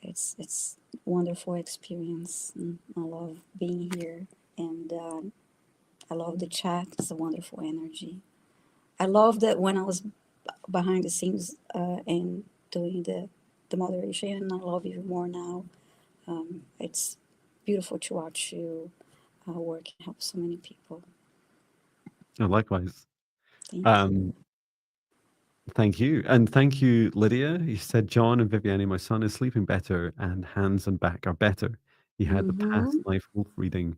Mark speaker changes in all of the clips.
Speaker 1: it's wonderful experience. I love being here, and I love the chat. It's a wonderful energy. I love that when I was behind the scenes and doing the moderation, and I love even more now. It's beautiful to watch you work and help so many people.
Speaker 2: Oh, likewise.
Speaker 1: Thank
Speaker 2: Um,
Speaker 1: you.
Speaker 2: Thank you. And thank you, Lydia. You said, John and Viviane, my son is sleeping better and hands and back are better. He had the past
Speaker 1: Mm-hmm.
Speaker 2: life wolf reading.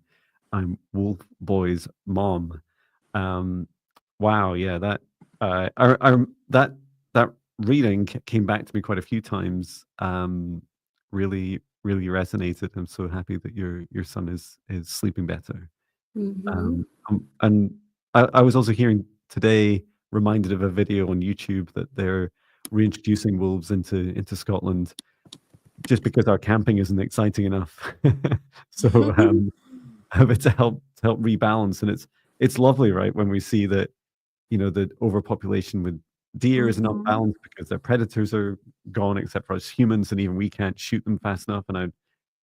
Speaker 2: I'm Wolf Boy's mom. Um, wow, yeah, that that reading came back to me quite a few times. Really, really resonated. I'm so happy that your son is sleeping better.
Speaker 1: Mm-hmm.
Speaker 2: And I was also hearing today, reminded of a video on YouTube that they're reintroducing wolves into Scotland just because our camping isn't exciting enough. So but to help rebalance, and it's lovely, right, when we see that the overpopulation with deer is not
Speaker 1: Mm-hmm.
Speaker 2: balanced because their predators are gone, except for us humans, and even we can't shoot them fast enough. And I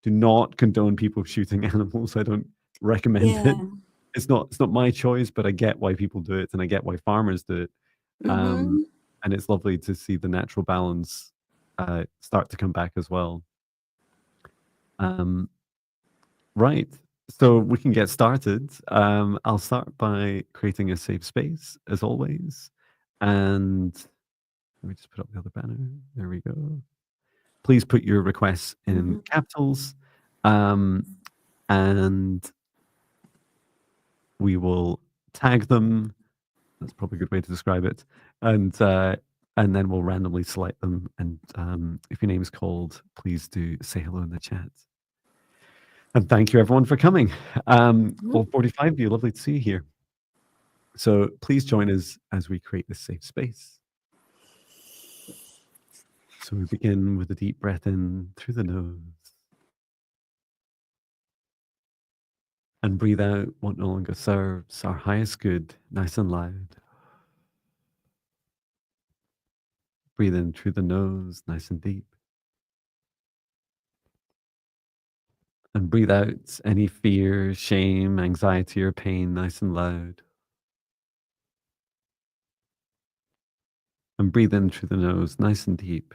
Speaker 2: do not condone people shooting animals. I don't recommend it.
Speaker 1: Yeah.
Speaker 2: It's not my choice, but I get why people do it, and I get why farmers do it. Um,
Speaker 1: Mm-hmm.
Speaker 2: and it's lovely to see the natural balance start to come back as well. Um, right. So we can get started. I'll start by creating a safe space, as always. And let me just put up the other banner. There we go. Please put your requests in
Speaker 1: Mm-hmm.
Speaker 2: capitals. Um, and we will tag them. That's probably a good way to describe it. And then we'll randomly select them. And if your name is called, please do say hello in the chat. And thank you everyone for coming. All 45 of you, lovely to see you here. So please join us as we create this safe space. So we begin with a deep breath in through the nose and breathe out what no longer serves our highest good, nice and loud. Breathe in through the nose, nice and deep. And breathe out any fear, shame, anxiety, or pain, nice and loud. And breathe in through the nose, nice and deep.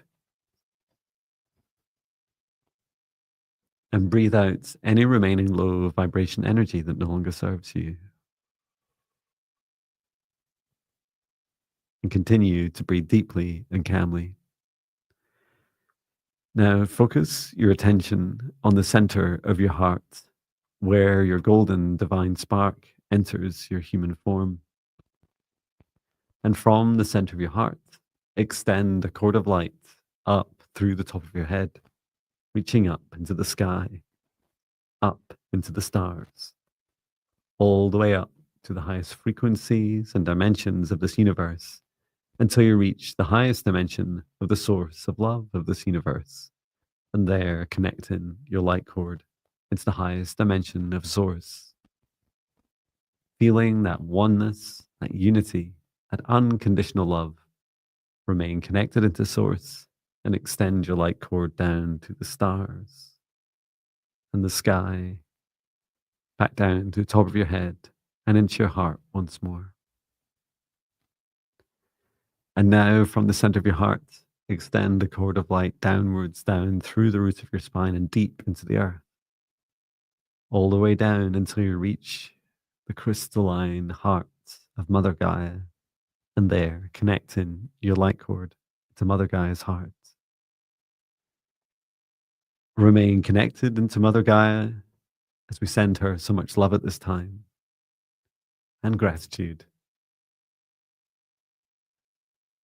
Speaker 2: And breathe out any remaining low vibration energy that no longer serves you. And continue to breathe deeply and calmly. Now focus your attention on the center of your heart, where your golden divine spark enters your human form. And from the center of your heart, extend a cord of light up through the top of your head, reaching up into the sky, up into the stars, all the way up to the highest frequencies and dimensions of this universe until you reach the highest dimension of the source of love of this universe. And there, connecting your light cord into the highest dimension of source, feeling that oneness, that unity, that unconditional love. Remain connected into source and extend your light cord down to the stars and the sky, back down to the top of your head and into your heart once more. And now from the center of your heart, extend the cord of light downwards, down through the root of your spine and deep into the earth, all the way down until you reach the crystalline heart of Mother Gaia. And there, connecting your light cord to Mother Gaia's heart. Remain connected into Mother Gaia as we send her so much love at this time and gratitude.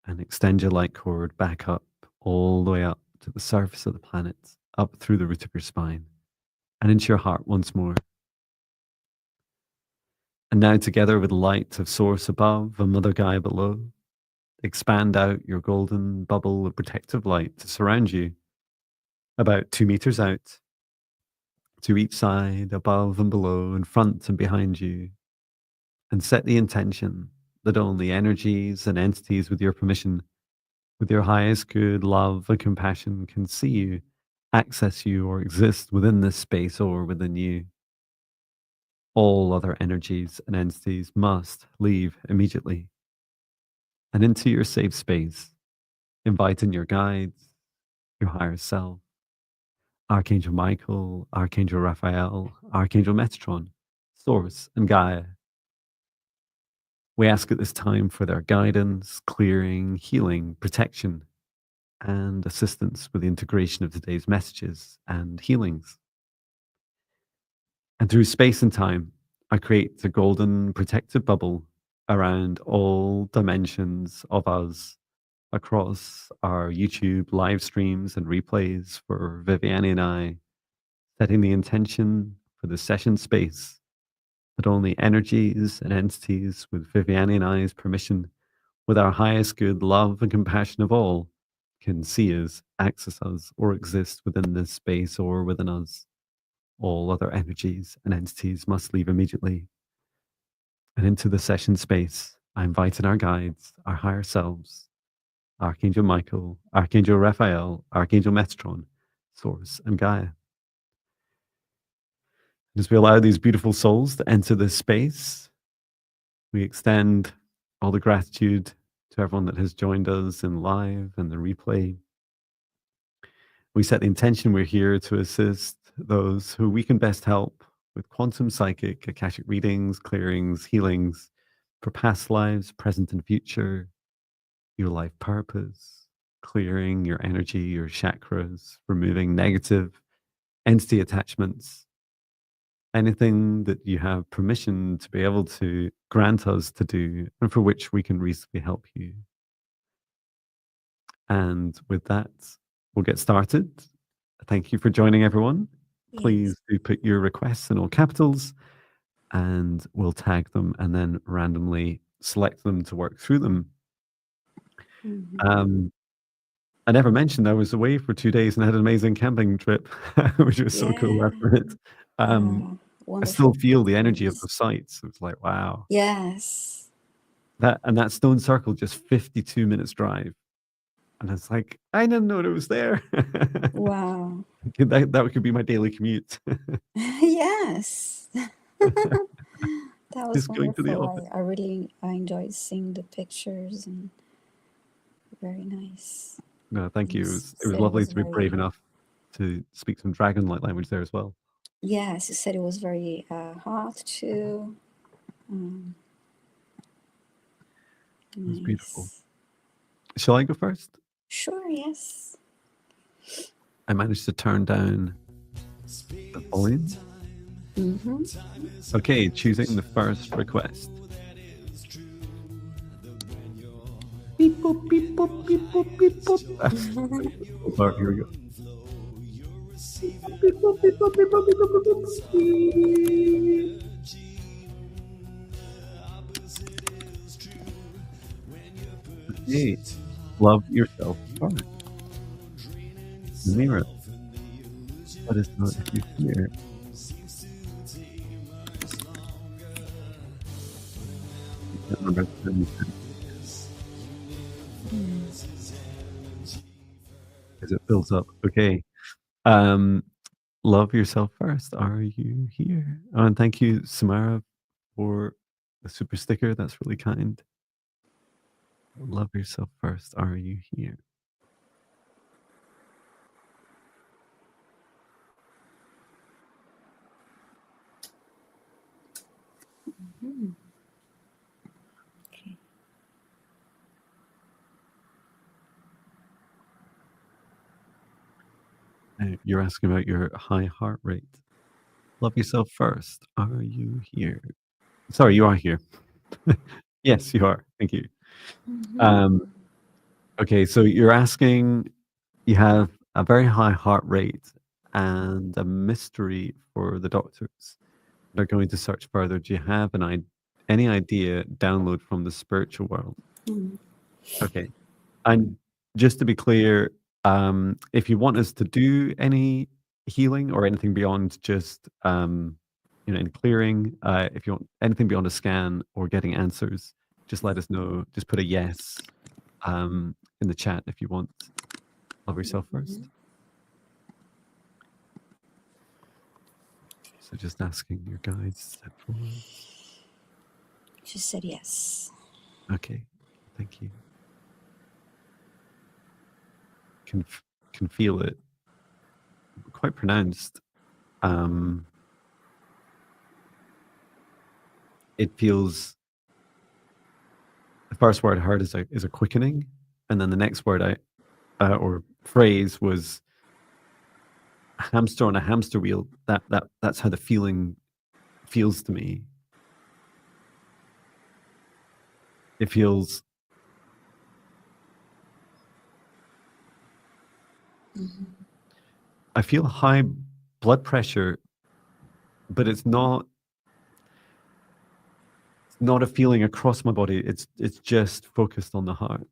Speaker 2: And extend your light cord back up, all the way up to the surface of the planet, up through the root of your spine and into your heart once more. And now, together with the light of Source above and Mother Gaia below, expand out your golden bubble of protective light to surround you about 2 meters out, to each side, above and below, in front and behind you, and set the intention that only energies and entities with your permission with your highest good, love, and compassion can see you, access you, or exist within this space or within you. All other energies and entities must leave immediately. And into your safe space, invite in your guides, your higher self, Archangel Michael, Archangel Raphael, Archangel Metatron, Source, and Gaia. We ask at this time for their guidance, clearing, healing, protection, and assistance with the integration of today's messages and healings. And through space and time, I create a golden protective bubble around all dimensions of us across our YouTube live streams and replays for Viviane and I, setting the intention for the session space that only energies and entities with Viviane and I's permission, with our highest good, love, and compassion of all, can see us, access us, or exist within this space or within us. All other energies and entities must leave immediately. And into the session space, I invite in our guides, our higher selves, Archangel Michael, Archangel Raphael, Archangel Metatron, Source, and Gaia. As we allow these beautiful souls to enter this space, we extend all the gratitude to everyone that has joined us in live and the replay. We set the intention we're here to assist those who we can best help with quantum psychic, Akashic readings, clearings, healings for past lives, present and future, your life purpose, clearing your energy, your chakras, removing negative entity attachments, anything that you have permission to be able to grant us to do and for which we can reasonably help you. And with that, we'll get started. Thank you for joining, everyone. Please
Speaker 1: Yes.
Speaker 2: do put your requests in all capitals and we'll tag them and then randomly select them to work through them.
Speaker 1: Mhm.
Speaker 2: I never mentioned I was away for 2 days and had an amazing camping trip, which was so cool
Speaker 1: Yeah.
Speaker 2: after it. I still
Speaker 1: Wonderful
Speaker 2: feel the energy of
Speaker 1: experience.
Speaker 2: the sites. It's like, wow.
Speaker 1: Yes.
Speaker 2: That stone circle, just 52 minutes drive. And it's like, I didn't know it was there.
Speaker 1: Wow.
Speaker 2: That could be my daily commute.
Speaker 1: Yes. That was
Speaker 2: Just going to the office.
Speaker 1: wonderful. I enjoyed seeing the pictures and very nice.
Speaker 2: No, thank you.
Speaker 1: You
Speaker 2: It was
Speaker 1: said it
Speaker 2: lovely
Speaker 1: was
Speaker 2: to be brave
Speaker 1: very,
Speaker 2: enough to speak some dragon-like language there as well.
Speaker 1: yes, you said it was very hot too. Um,
Speaker 2: It was beautiful.
Speaker 1: nice.
Speaker 2: Shall I go first?
Speaker 1: Sure, yes.
Speaker 2: I managed to turn down the volume.
Speaker 1: Mm-hmm.
Speaker 2: Okay, choosing the first request. Beep, boop, beep, boop, beep, boop, beep, boop. All right, here we go. Beep, boop, beep, boop, beep, boop, beep, boop, beep, boop, beep. Hey, love yourself first. Mirror. Let us know if you hear. I can't remember the time you said as it builds up. Okay. Love yourself first. Are you here? Oh, and thank you, Samara, for the super sticker. That's really kind. Love yourself first. Are you here?
Speaker 1: Mm, okay.
Speaker 2: You're asking about your high heart rate. Love yourself first. Are you here? Sorry, you are here. Yes, you are. Thank you.
Speaker 1: Mm-hmm.
Speaker 2: Um, okay, so you're asking, you have a very high heart rate and a mystery for the doctors. They're going to search further. Do you have any idea download from the spiritual world?
Speaker 1: Mm.
Speaker 2: Okay. And just to be clear, if you want us to do any healing or anything beyond just any clearing, if you want anything beyond a scan or getting answers, just let us know. Just put a yes in the chat if you want. Love yourself first. So just asking your guides to step forward.
Speaker 1: She said yes.
Speaker 2: Okay, thank you. Can feel it quite pronounced. It feels, the first word I heard is a quickening, and then the next word or phrase was hamster on a hamster wheel. That's how the feeling feels to me. It feels I feel high blood pressure, but it's not a feeling across my body. It's just focused on the heart.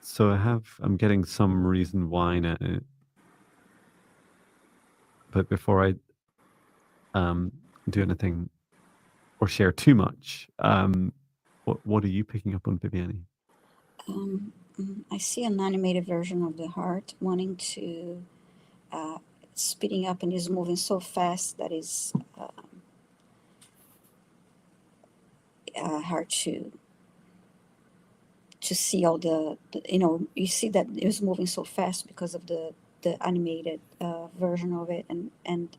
Speaker 2: So I'm getting some reason why now. But before I do anything or share too much, what are you picking up on, Viviane?
Speaker 1: I see an animated version of the heart wanting to speeding up and is moving so fast that is hard to see all you see that it was moving so fast because of the animated version of it, and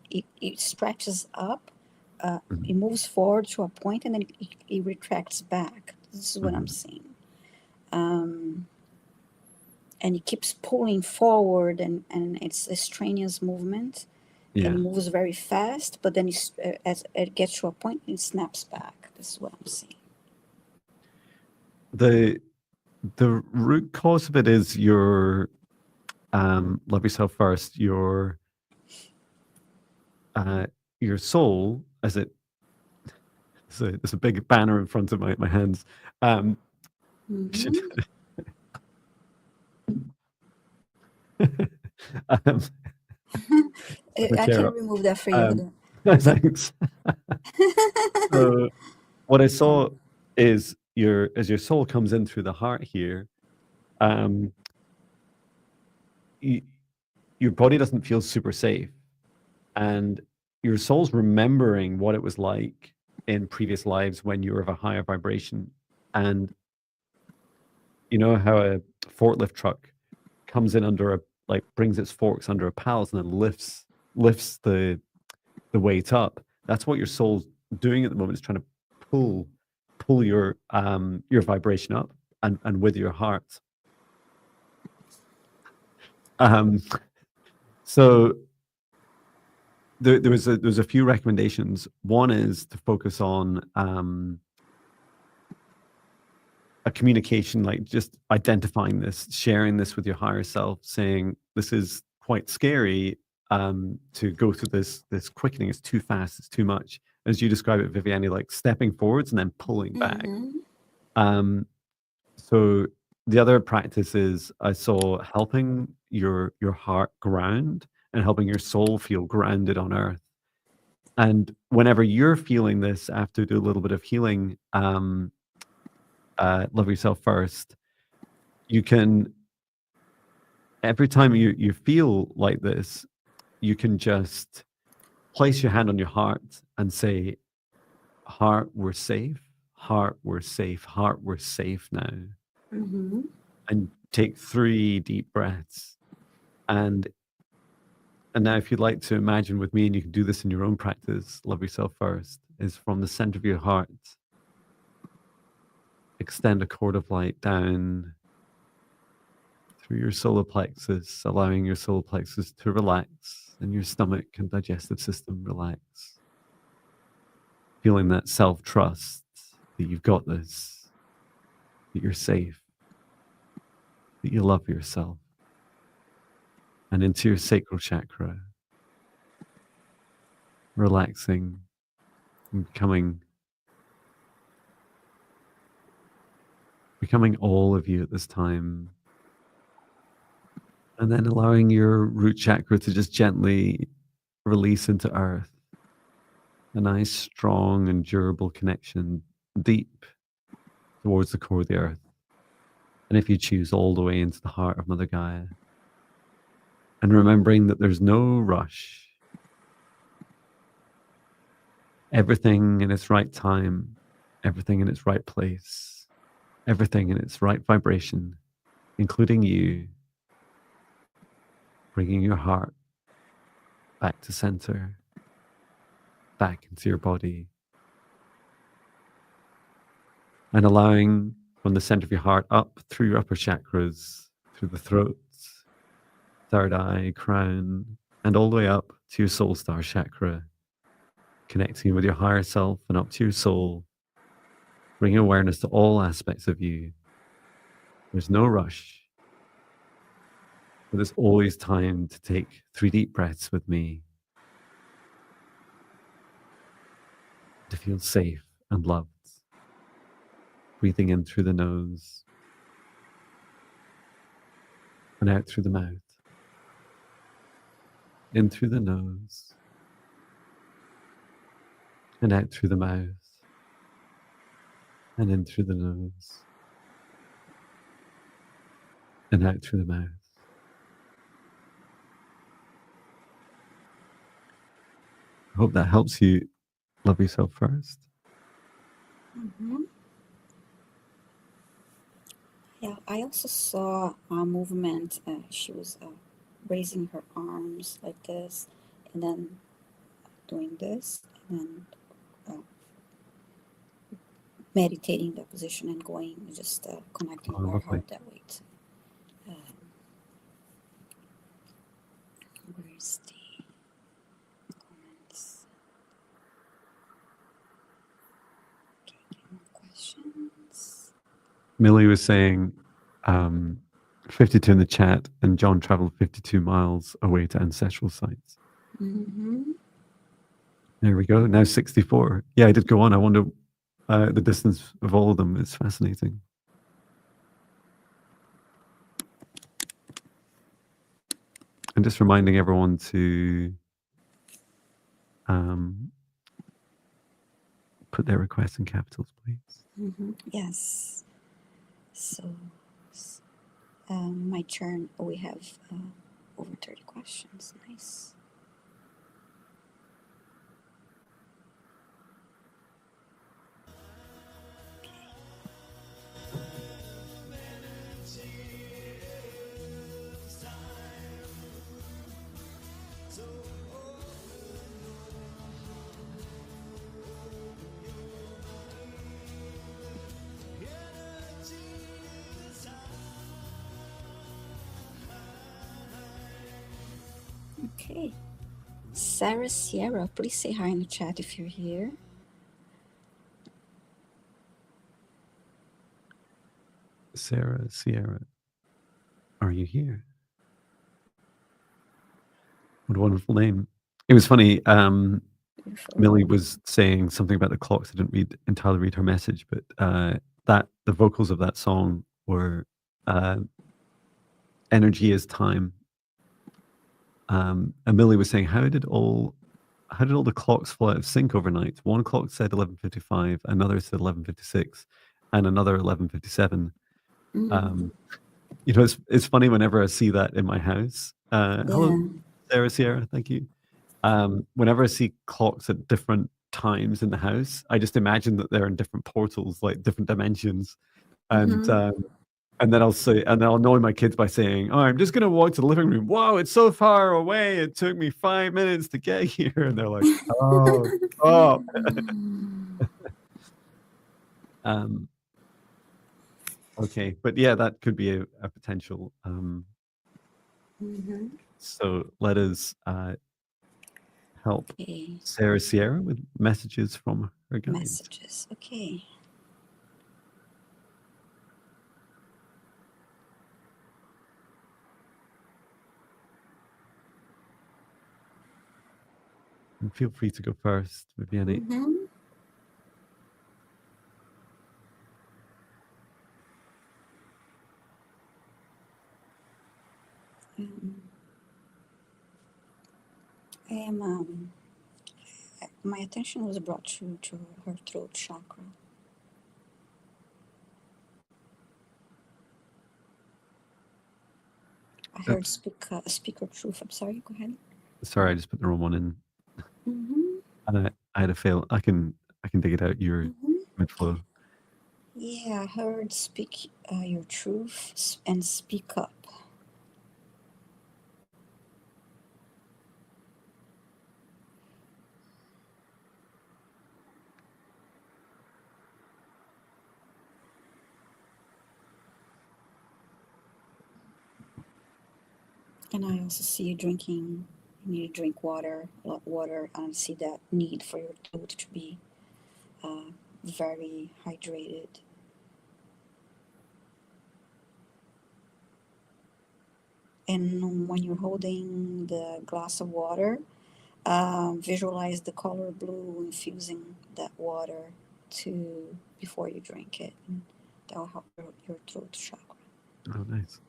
Speaker 1: it stretches up, it moves forward to a point, and then it retracts back. This is what I'm seeing. And it keeps pulling forward, and it's a strenuous movement.
Speaker 2: Yeah.
Speaker 1: And it moves very fast, but then as it gets to a point, it snaps back. This is what I'm seeing.
Speaker 2: The root cause of it is your love yourself first, your soul, as it there's a big banner in front of my hands.
Speaker 1: I can remove that for you.
Speaker 2: Thanks. So what I saw is as your soul comes in through the heart here, your body doesn't feel super safe, and your soul's remembering what it was like in previous lives when you were of a higher vibration. And you know how a forklift truck comes in brings its forks under a pallet and then lifts the weight up. That's what your soul's doing at the moment, is trying to pull your vibration up and with your heart. So there's a few recommendations. One is to focus on a communication, like just identifying this, sharing this with your higher self, saying this is quite scary. To go through this quickening is too fast, it's too much. As you describe it, Viviane, like stepping forwards and then pulling back. So the other practice is I saw helping your heart ground and helping your soul feel grounded on earth. And whenever you're feeling this, after do a little bit of healing, love yourself first. You can, every time you feel like this, you can just place your hand on your heart and say, heart, we're safe. Heart, we're safe. Heart, we're safe now. And take 3 deep breaths. And now if you'd like to imagine with me, and you can do this in your own practice, love yourself first, is from the center of your heart, extend a cord of light down through your solar plexus, allowing your solar plexus to relax and your stomach and digestive system relax. Feeling that self-trust that you've got this, that you're safe, that you love yourself. And into your sacral chakra, relaxing and becoming all of you at this time. And then allowing your root chakra to just gently release into earth, a nice, strong, and durable connection deep towards the core of the earth. And if you choose, all the way into the heart of Mother Gaia. And remembering that there's no rush. Everything in its right time, everything in its right place, everything in its right vibration, including you, bringing your heart back to center, back into your body, and allowing from the center of your heart up through your upper chakras, through the throat, third eye, crown, and all the way up to your soul star chakra, connecting with your higher self and up to your soul, bringing awareness to all aspects of you. There's no rush, but there's always time to take 3 deep breaths with me, to feel safe and loved. Breathing in through the nose and out through the mouth. In through the nose and out through the mouth, and in through the nose and out through the mouth. I hope that helps you love yourself first.
Speaker 1: Mm-hmm. Yeah, I also saw a movement. She was raising her arms like this, and then doing this, and then meditating that position and going, just connecting
Speaker 2: Oh,
Speaker 1: with our
Speaker 2: lovely.
Speaker 1: heart that way too. Where's the comments? Okay, more questions.
Speaker 2: Millie was saying 52 in the chat, and John traveled 52 miles away to ancestral sites.
Speaker 1: Mm-hmm.
Speaker 2: There we go. Now 64. Yeah, I did go on. I wonder the distance of all of them. It's fascinating. And just reminding everyone to put their requests in capitals, please.
Speaker 1: Mm-hmm. Yes. So, my turn. We have over 30 questions. Nice. Okay. Sarah Sierra, please say hi in the chat if you're here.
Speaker 2: Sarah Sierra, are you here? What a wonderful name. It was funny. Millie was saying something about the clocks. I didn't entirely read her message, but the vocals of that song were energy is time. And Millie was saying, how did all the clocks fall out of sync overnight? One clock said 11:55, another said 11:56, and another 11:57. You know, it's funny whenever I see that in my house. Hello, Sarah Sierra, thank you. Whenever I see clocks at different times in the house, I just imagine that they're in different portals, like different dimensions. And and then I'll annoy my kids by saying, "Oh, I'm just gonna walk to the living room. Wow, it's so far away. It took me 5 minutes to get here." And they're like, "Oh, stop." Okay, but yeah, that could be a potential. So let us help Sarah Sierra with messages from her guides.
Speaker 1: Messages, okay.
Speaker 2: And feel free to go first, Viviane.
Speaker 1: I am My attention was brought to her throat chakra. I heard
Speaker 2: That's
Speaker 1: speaker truth. I'm sorry, go ahead.
Speaker 2: sorry, I just put the wrong one in,
Speaker 1: Mm-hmm.
Speaker 2: and I had a fail. I can dig it out. Your
Speaker 1: Mm-hmm.
Speaker 2: mid flow.
Speaker 1: Yeah, I heard speak your truth and speak up. And I also see you drinking. You need to drink water, a lot of water. I see that need for your throat to be uh, very hydrated. And when you're holding the glass of water, visualize the color blue infusing that water to before you drink it. And that will help your throat chakra.
Speaker 2: Oh, nice.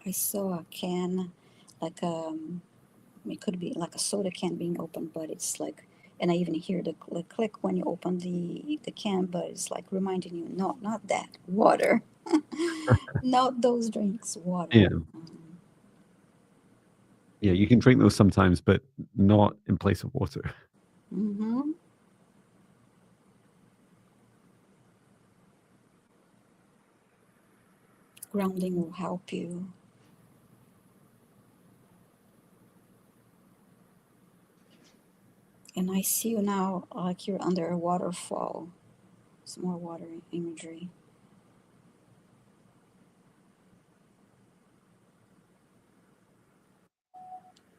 Speaker 1: I saw a can, like it could be like a soda can being opened, but it's like, and I even hear the click when you open the can, but it's like reminding you, no, not that water, not those drinks, water.
Speaker 2: Yeah, yeah. You can drink those sometimes, but not in place of water.
Speaker 1: Mm-hmm. Grounding will help you. And I see you now like you're under a waterfall. Some more water imagery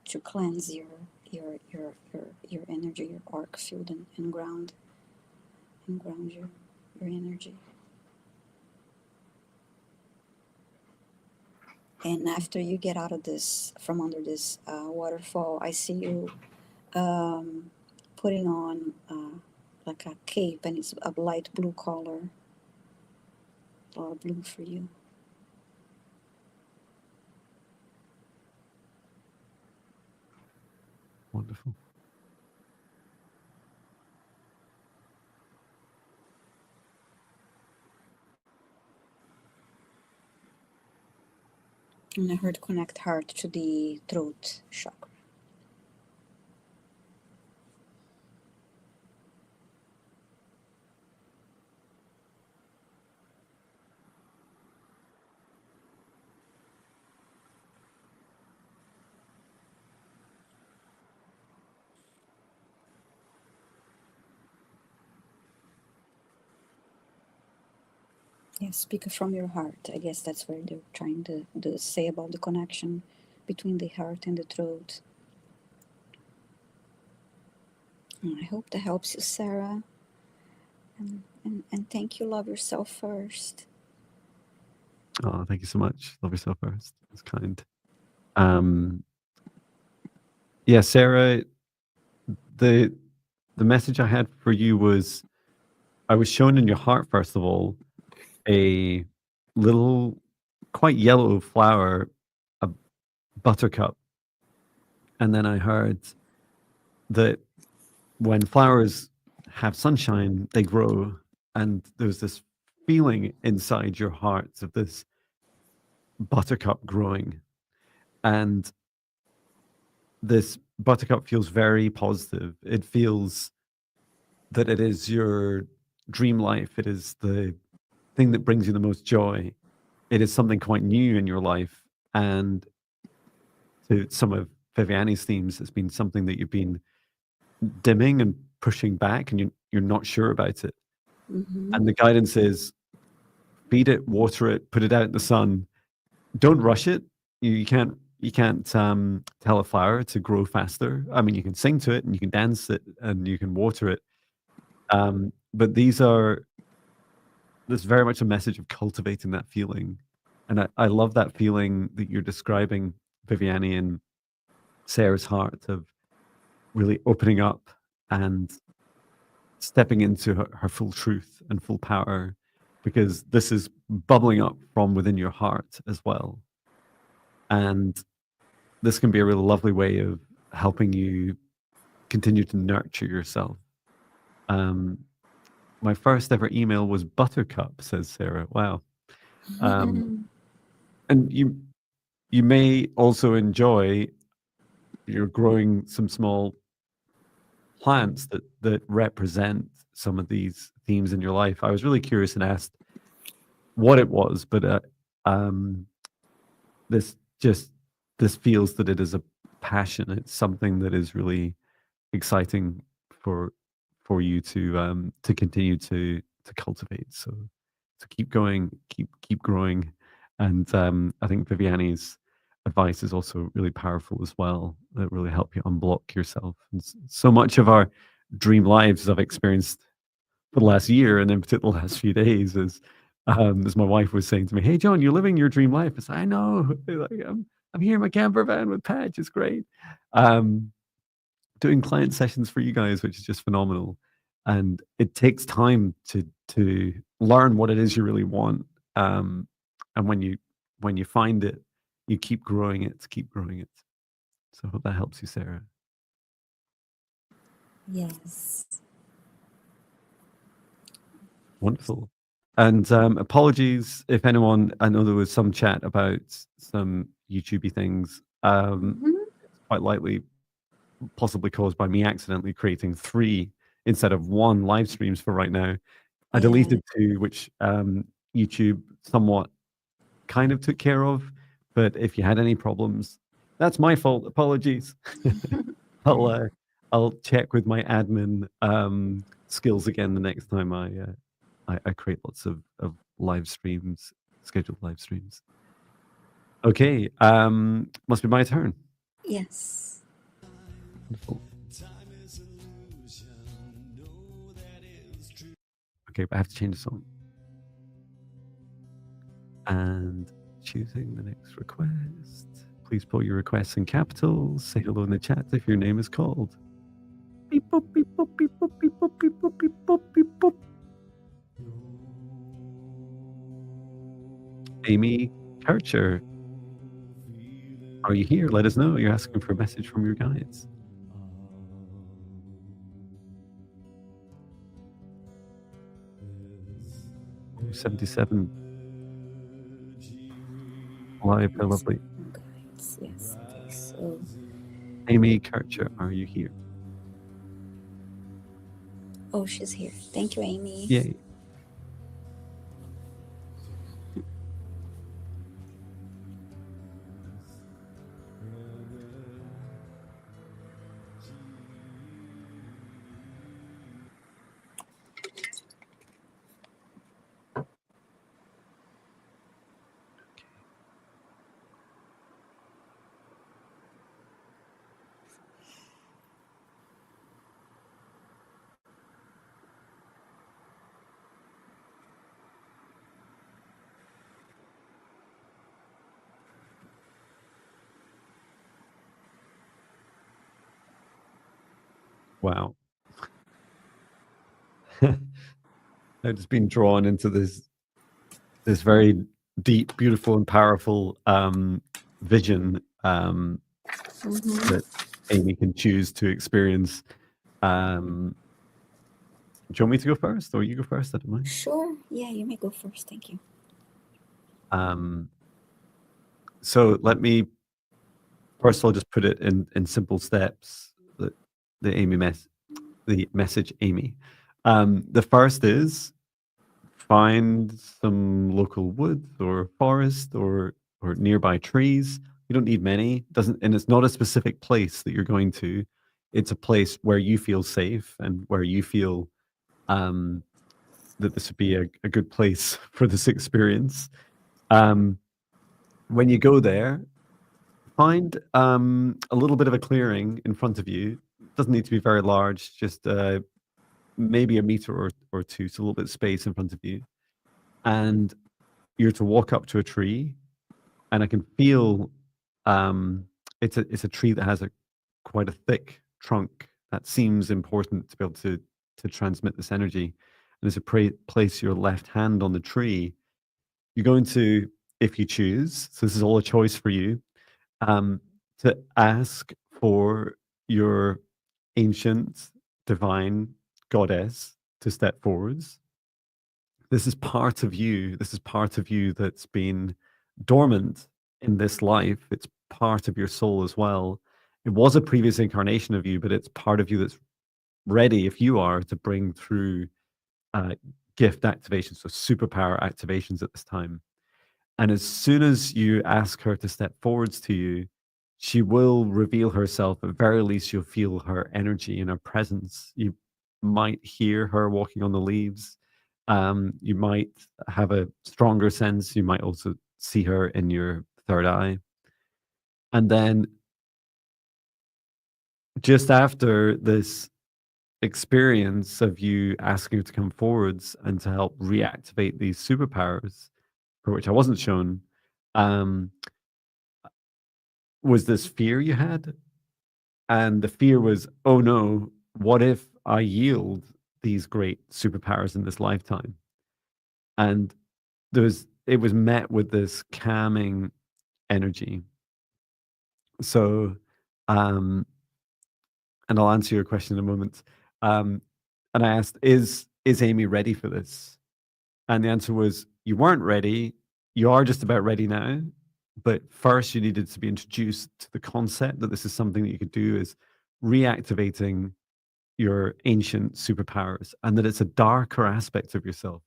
Speaker 1: to cleanse your energy, your arc field, and ground your energy. And after you get out of this, from under this waterfall, I see you um, putting on like a cape, and it's a light blue color, a lot of blue for you.
Speaker 2: Wonderful.
Speaker 1: And I heard connect heart to the throat chakra. Yeah, speak from your heart. I guess that's what they're trying to say about the connection between the heart and the throat. And I hope that helps you, Sarah. And thank you. Love yourself first.
Speaker 2: Oh, thank you so much. Love yourself first. It's kind. Um, yeah, Sarah, the the message I had for you was I was shown in your heart, first of all, a little, quite yellow flower, a buttercup. And then I heard that when flowers have sunshine, they grow. And there's this feeling inside your heart of this buttercup growing. And this buttercup feels very positive. It feels that it is your dream life. It is the thing that brings you the most joy. It is something quite new in your life. And to some of Viviane's themes, it's been something that you've been dimming and pushing back, and you're not sure about it.
Speaker 1: Mm-hmm.
Speaker 2: And the guidance is feed it, water it, put it out in the sun. Don't rush it. You can't tell a flower to grow faster. I mean, you can sing to it and you can dance it and you can water it. But there's very much a message of cultivating that feeling. And I love that feeling that you're describing, Viviane, in Sarah's heart of really opening up and stepping into her full truth and full power. because this is bubbling up from within your heart as well. And this can be a really lovely way of helping you continue to nurture yourself. My first ever email was Buttercup, says Sarah. Wow. And you may also enjoy you're growing some small plants that represent some of these themes in your life. I was really curious and asked what it was, but this feels that it is a passion. It's something that is really exciting for you to continue to cultivate. So keep going, keep growing, and I think Viviane's advice is also really powerful as well. That really help you unblock yourself. And so much of our dream lives I've experienced for the last year, and in particular the last few days, is as my wife was saying to me, "Hey, John, you're living your dream life." I said, "I know. Like, I'm here in my camper van with Patch. It's great." Doing client sessions for you guys, which is just phenomenal. And it takes time to learn what it is you really want. And when you find it, you keep growing it, keep growing it. So I hope that helps you, Sarah.
Speaker 1: Yes.
Speaker 2: Wonderful. And apologies if anyone, I know there was some chat about some YouTubey things. Quite likely possibly caused by me accidentally creating 3 instead of 1 live streams for right now. I deleted 2, which YouTube somewhat kind of took care of. But if you had any problems, that's my fault. Apologies. I'll check with my admin skills again the next time I create lots of live streams, scheduled live streams. Okay, must be my turn.
Speaker 1: Yes.
Speaker 2: Wonderful. Okay, but I have to change the song. And choosing the next request. Please put your requests in capitals. Say hello in the chat if your name is called. Beep, boop, beep, boop, beep, boop, beep, boop, beep, boop, beep, boop, beep, boop. Amy Kircher, are you here? Let us know. You're asking for a message from your guides. 77 live, how lovely.
Speaker 1: Guides, yes. Okay, so
Speaker 2: Amy Kircher, are you here?
Speaker 1: oh, she's here. Thank you, Amy.
Speaker 2: Yay. Wow. I've just been drawn into this very deep, beautiful, and powerful vision that Amy can choose to experience. Do you want me to go first, or you go first? I don't mind.
Speaker 1: Sure. Yeah, you may go first. Thank you.
Speaker 2: So let me first, I'll just put it in simple steps. The message Amy. The first is find some local woods or forest or nearby trees. You don't need many. And it's not a specific place that you're going to. It's a place where you feel safe and where you feel that this would be a good place for this experience. When you go there, find a little bit of a clearing in front of you. It doesn't need to be very large, just maybe a meter or two, so a little bit of space in front of you. And you're to walk up to a tree, and I can feel it's a tree that has quite a thick trunk that seems important to be able to transmit this energy. and as you place your left hand on the tree, you're going to, if you choose, so this is all a choice for you, um, to ask for your ancient divine goddess to step forwards. This is part of you. This is part of you that's been dormant in this life. It's part of your soul as well. It was a previous incarnation of you, but it's part of you that's ready, if you are, to bring through uh, gift activations, so superpower activations at this time. And as soon as you ask her to step forwards to you, she will reveal herself. At very least, you'll feel her energy and her presence. You might hear her walking on the leaves. You might have a stronger sense. You might also see her in your third eye. And then just after this experience of you asking her to come forwards and to help reactivate these superpowers, for which I wasn't shown, um, was this fear you had. And the fear was, oh no, what if I yield these great superpowers in this lifetime? And it was met with this calming energy. So, um, and I'll answer your question in a moment. Um, and I asked, is Amy ready for this? And the answer was, you weren't ready. You are just about ready now. But first, you needed to be introduced to the concept that this is something that you could do, is reactivating your ancient superpowers, and that it's a darker aspect of yourself.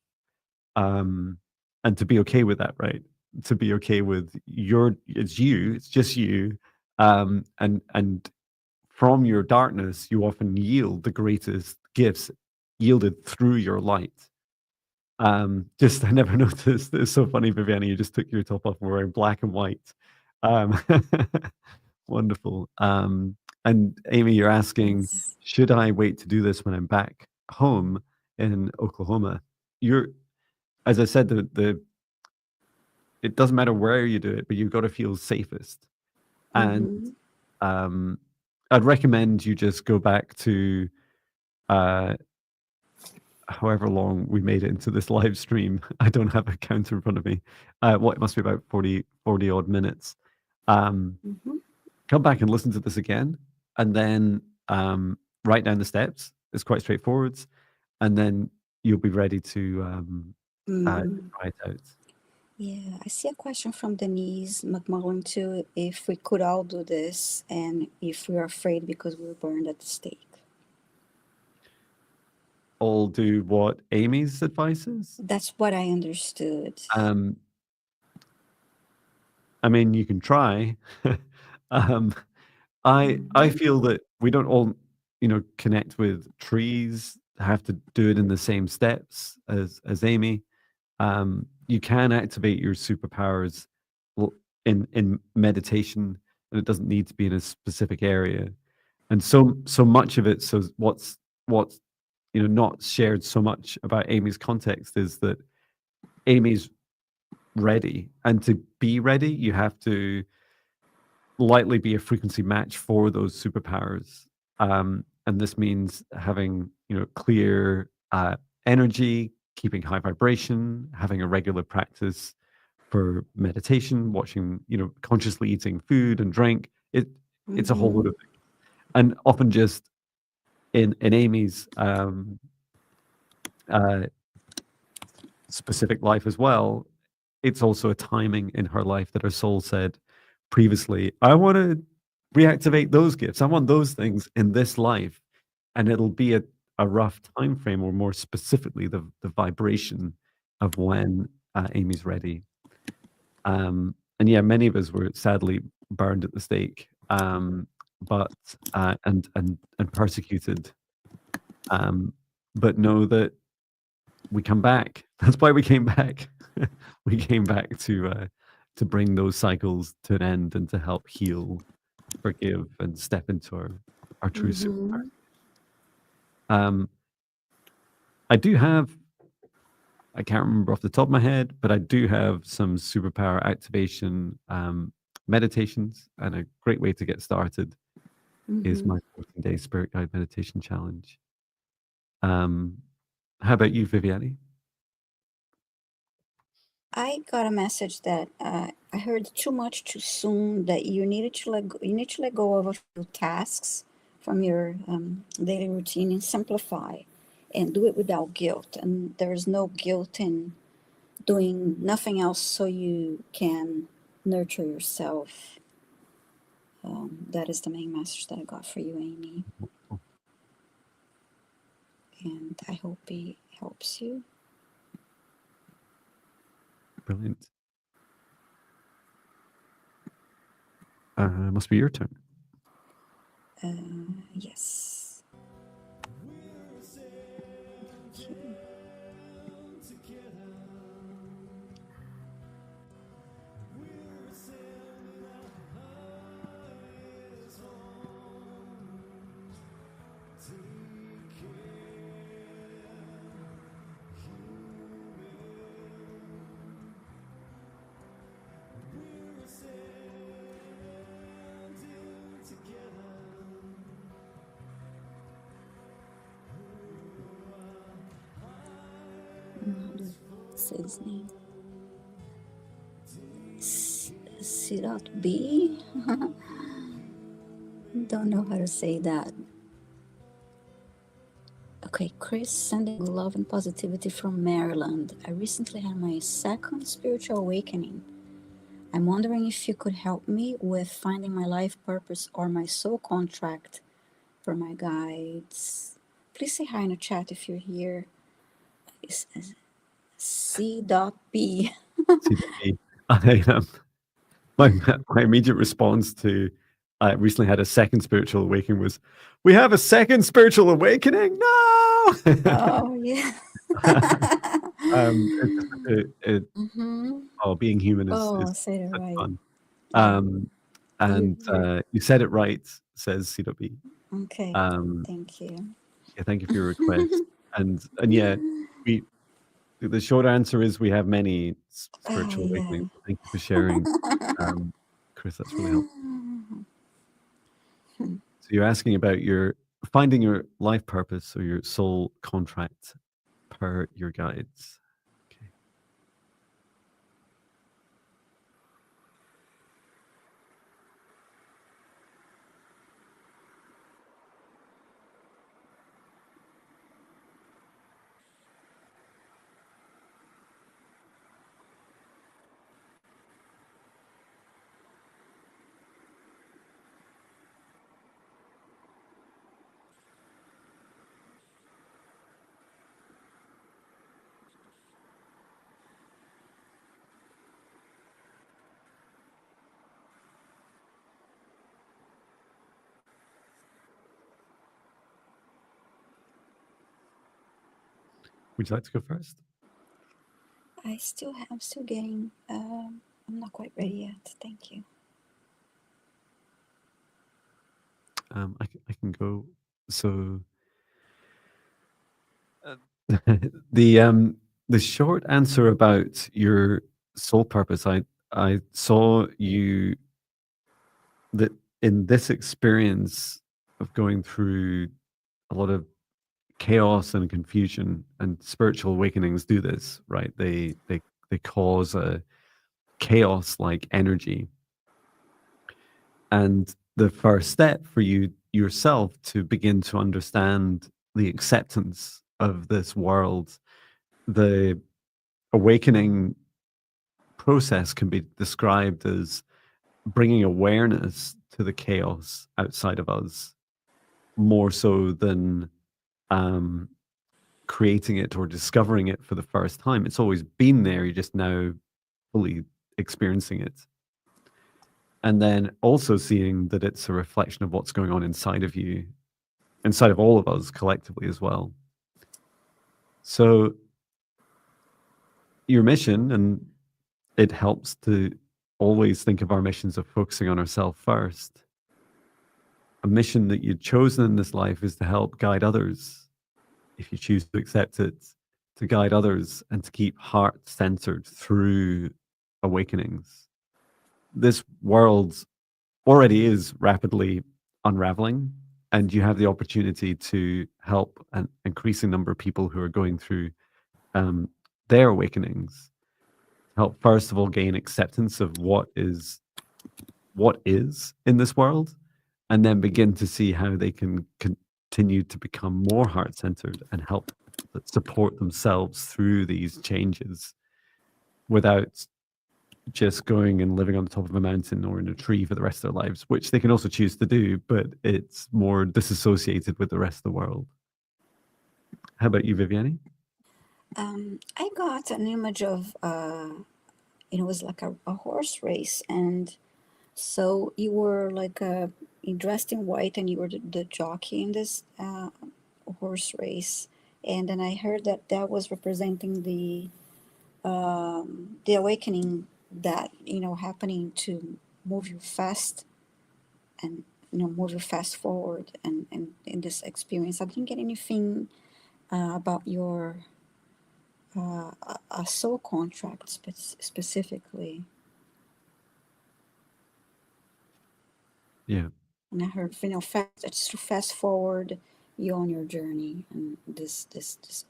Speaker 2: Um, and to be okay with that, right? To be okay with it's you, it's just you. And from your darkness, you often yield the greatest gifts yielded through your light. Just I never noticed. It's so funny, Viviane. You just took your top off and wearing black and white. Um, wonderful. And Amy, you're asking,
Speaker 1: Yes.
Speaker 2: should I wait to do this when I'm back home in Oklahoma? You're, as I said, the it doesn't matter where you do it, but you've got to feel safest. And
Speaker 1: Mm-hmm.
Speaker 2: um, I'd recommend you just go back to uh, however long we made it into this live stream. I don't have a counter in front of me. What it must be about 40 odd minutes. Um,
Speaker 1: Mm-hmm.
Speaker 2: come back and listen to this again, and then write down the steps. It's quite straightforward, and then you'll be ready to
Speaker 1: Mm.
Speaker 2: try it out.
Speaker 1: Yeah, I see a question from Denise McMullen too. If we could all do this, and if we are afraid because we were burned at the stake.
Speaker 2: I'll do what Amy's advice is.
Speaker 1: That's what I understood.
Speaker 2: Um, I mean, you can try. um, I
Speaker 1: Mm-hmm.
Speaker 2: feel that we don't all, connect with trees, have to do it in the same steps as Amy. You can activate your superpowers in meditation, and it doesn't need to be in a specific area. And so much of it. So what's not shared so much about Amy's context is that Amy's ready, and to be ready, you have to likely be a frequency match for those superpowers. And this means having, clear energy, keeping high vibration, having a regular practice for meditation, watching, consciously eating food and drink. It's a whole load
Speaker 1: Mm-hmm.
Speaker 2: of things. And often just in Amy's uh, specific life as well, it's also a timing in her life that her soul said previously, I want to reactivate those gifts. I want those things in this life. And it'll be a rough time frame, or more specifically, the vibration of when Amy's ready. And yeah, many of us were sadly burned at the stake, but and persecuted. But know that we come back. That's why we came back. We came back to bring those cycles to an end and to help heal, forgive, and step into our true superpower.
Speaker 1: Mm-hmm.
Speaker 2: Um, I do have, I can't remember off the top of my head, but I do have some superpower activation meditations, and a great way to get started is
Speaker 1: Mm-hmm.
Speaker 2: my 14-day Spirit Guide Meditation Challenge. Um, How about you, Viviane?
Speaker 1: I got a message that I heard too much too soon, that you needed to you need to let go of a few tasks from your daily routine and simplify and do it without guilt. And there's no guilt in doing nothing else so you can nurture yourself. That is the main message that I got for you, Amy.
Speaker 2: Oh,
Speaker 1: And I hope it helps you.
Speaker 2: brilliant. Must be your turn.
Speaker 1: Yes. Okay. How do you say his name? Sirat B? Don't know how to say that. Okay, Chris, sending love and positivity from Maryland. I recently had my second spiritual awakening. I'm wondering if you could help me with finding my life purpose or my soul contract for my guides. Please say hi in the chat if you're here. It's C.B.
Speaker 2: CWB. I my my immediate response to I recently had a second spiritual awakening was, "We have a second spiritual awakening? No!"
Speaker 1: Oh, yeah.
Speaker 2: It's just
Speaker 1: Mm-hmm.
Speaker 2: being human
Speaker 1: Oh,
Speaker 2: is
Speaker 1: say it
Speaker 2: such
Speaker 1: right.
Speaker 2: fun.
Speaker 1: Yeah.
Speaker 2: Um,
Speaker 1: You,
Speaker 2: and
Speaker 1: you.
Speaker 2: you said it right, says CW.
Speaker 1: Okay.
Speaker 2: Um,
Speaker 1: Thank you.
Speaker 2: yeah, thank you for your request. And yeah, we the short answer is we have many
Speaker 1: Ah,
Speaker 2: spiritual
Speaker 1: yeah.
Speaker 2: awakenings. Thank you for sharing, Chris. That's really helpful. So you're asking about your finding your life purpose or your soul contract per your guides. Okay. Would you like to go first?
Speaker 1: I'm still getting, I'm not quite ready yet. Thank you.
Speaker 2: I can go. So uh, the short answer about your soul purpose, I saw you that in this experience of going through a lot of chaos and confusion, and spiritual awakenings do this, right? They cause a chaos like energy. And the first step for you yourself to begin to understand the acceptance of this world, the awakening process can be described as bringing awareness to the chaos outside of us more so than um, creating it or discovering it for the first time. It's always been there. You're just now fully experiencing it. And then also seeing that it's a reflection of what's going on inside of you, inside of all of us collectively as well. So your mission, and it helps to always think of our missions of focusing on ourselves first. A mission that you've chosen in this life is to help guide others, if you choose to accept it, to guide others and to keep heart centered through awakenings. This world already is rapidly unraveling, and you have the opportunity to help an increasing number of people who are going through their awakenings. Help first of all gain acceptance of what is in this world, and then begin to see how they can continue to become more heart-centered and help support themselves through these changes without just going and living on the top of a mountain or in a tree for the rest of their lives, which they can also choose to do, but it's more disassociated with the rest of the world. How about you, Viviane?
Speaker 1: I got an image of, it was like a horse race, and so you were like you dressed in white, and you were the jockey in this horse race. And then I heard that that was representing the awakening that happening to move you fast, and move you fast forward, and in this experience. I didn't get anything about your a soul contract specifically.
Speaker 2: Yeah.
Speaker 1: And I heard, it's to fast forward you on your journey and this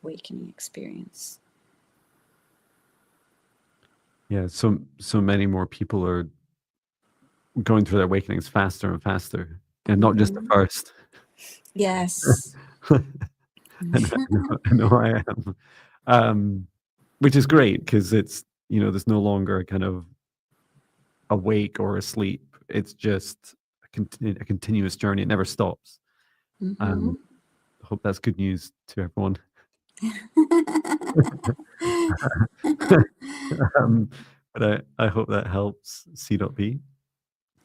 Speaker 1: awakening experience.
Speaker 2: Yeah. So many more people are going through their awakenings faster and faster, and not just the
Speaker 1: Mhm.
Speaker 2: first.
Speaker 1: Yes.
Speaker 2: I know I am. Which is great because it's, there's no longer a kind of awake or asleep. It's just a continuous journey. It never stops.
Speaker 1: Mm-hmm.
Speaker 2: I hope that's good news to everyone. But I hope that helps. C.B.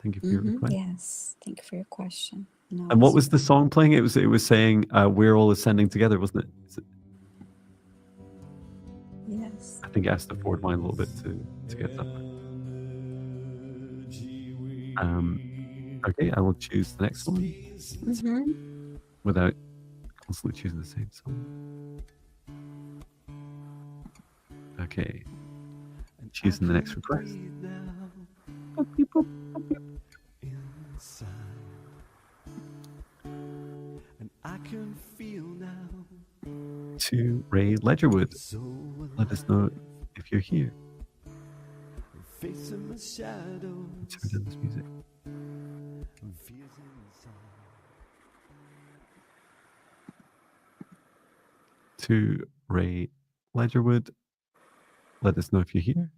Speaker 2: Thank you for your request.
Speaker 1: Yes. Thank you for your question. No,
Speaker 2: And what was the song playing? It was saying we're all ascending together, wasn't it?
Speaker 1: Yes.
Speaker 2: I think I has to forward mine a little bit to get that. Okay, I will choose the next one
Speaker 1: Mm-hmm.
Speaker 2: without constantly choosing the same song. Okay, and choosing the next request. To Ray Ledgerwood, let us know if you're here. Turn down this music. To Ray Ledgerwood, let us know if you're here.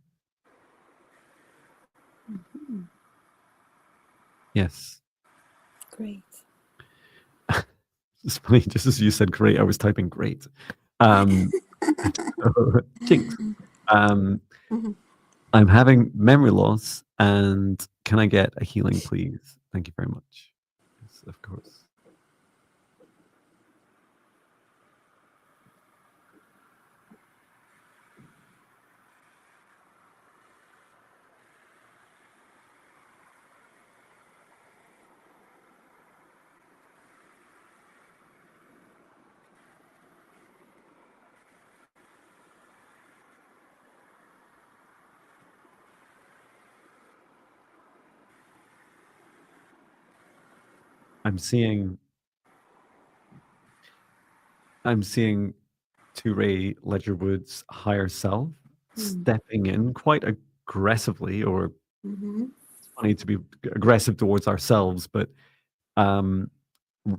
Speaker 1: Mm-hmm.
Speaker 2: Yes.
Speaker 1: Great.
Speaker 2: It's funny, just as you said great, I was typing great. Jinx.
Speaker 1: Mm-hmm.
Speaker 2: I'm having memory loss, and can I get a healing, please? Thank you very much. Yes, of course. I'm seeing to Ray Ledgerwood's higher self stepping in quite aggressively, or
Speaker 1: Mm-hmm.
Speaker 2: it's funny to be aggressive towards ourselves, but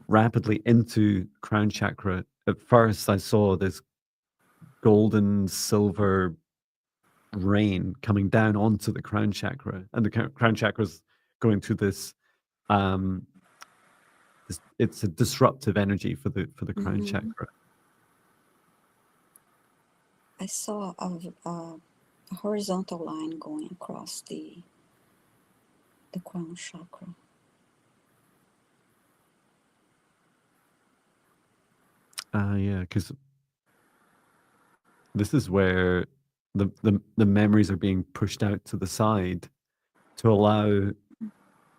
Speaker 2: rapidly into crown chakra. At first, I saw this golden silver rain coming down onto the crown chakra, and the crown chakra is going through this. It's a disruptive energy for the crown
Speaker 1: Mm-hmm.
Speaker 2: chakra.
Speaker 1: I saw a horizontal line going across the crown chakra.
Speaker 2: Yeah, because this is where the memories are being pushed out to the side to allow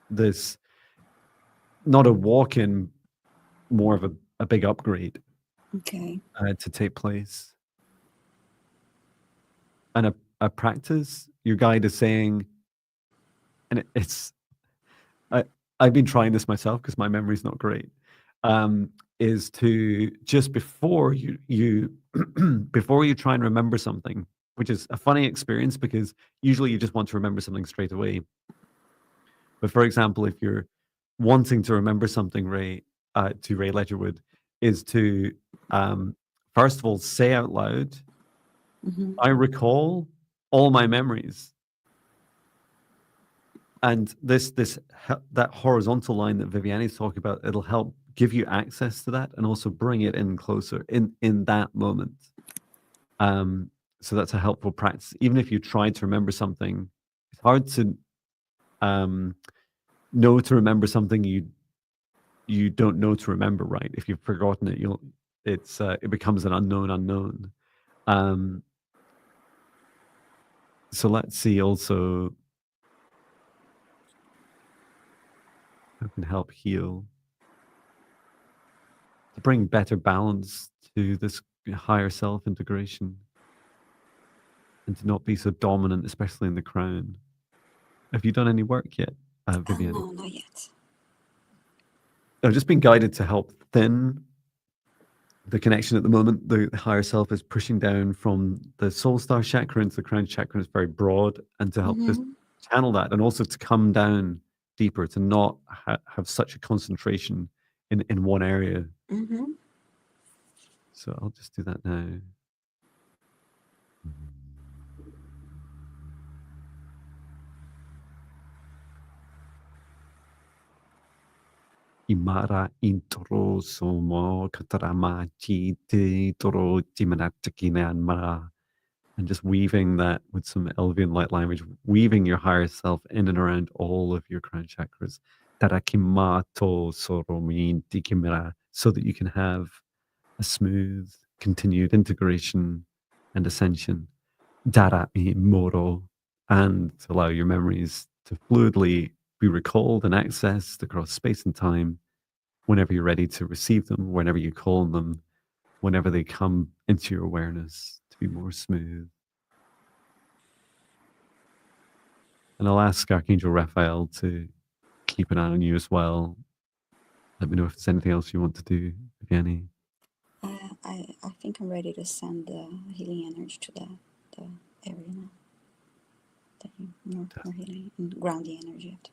Speaker 2: this, not a walk-in, more of a big upgrade
Speaker 1: Okay.
Speaker 2: to take place. And a practice, your guide is saying, and it's I've been trying this myself because my memory's not great. um, is to just before you before you try and remember something, which is a funny experience because usually you just want to remember something straight away. But for example, if you're wanting to remember something, to Ray Ledgerwood, is to um, first of all say out loud,
Speaker 1: Mm-hmm.
Speaker 2: "I recall all my memories." And that horizontal line that Viviane is talking about, it'll help give you access to that and also bring it in closer in that moment. So that's a helpful practice. Even if you try to remember something, it's hard to know to remember something you don't know to remember, right? If you've forgotten it, it becomes an unknown. So let's see also who can help heal to bring better balance to this higher self integration and to not be so dominant, especially in the crown. Have you done any work yet, Viviane?
Speaker 1: No, not yet.
Speaker 2: I've just been guided to help thin the connection at the moment. The higher self is pushing down from the soul star chakra into the crown chakra. It's very broad, and to help just
Speaker 1: Mm-hmm.
Speaker 2: channel that, and also to come down deeper, to not have such a concentration in one area.
Speaker 1: Mm-hmm.
Speaker 2: So I'll just do that now. Imara intro somo katarama chi te toro timanatakinan mara. And just weaving that with some Elvian light language, weaving your higher self in and around all of your crown chakras. Tarakimato soromin tikimera, so that you can have a smooth, continued integration and ascension. Darami moro, and to allow your memories to fluidly be recalled and accessed across space and time whenever you're ready to receive them, whenever you call on them, whenever they come into your awareness to be more smooth. And I'll ask Archangel Raphael to keep an eye on you as well. Let me know if there's anything else you want to do, Viviane.
Speaker 1: I think I'm ready to send the healing energy to the area now. The more healing and grounding energy afterwards.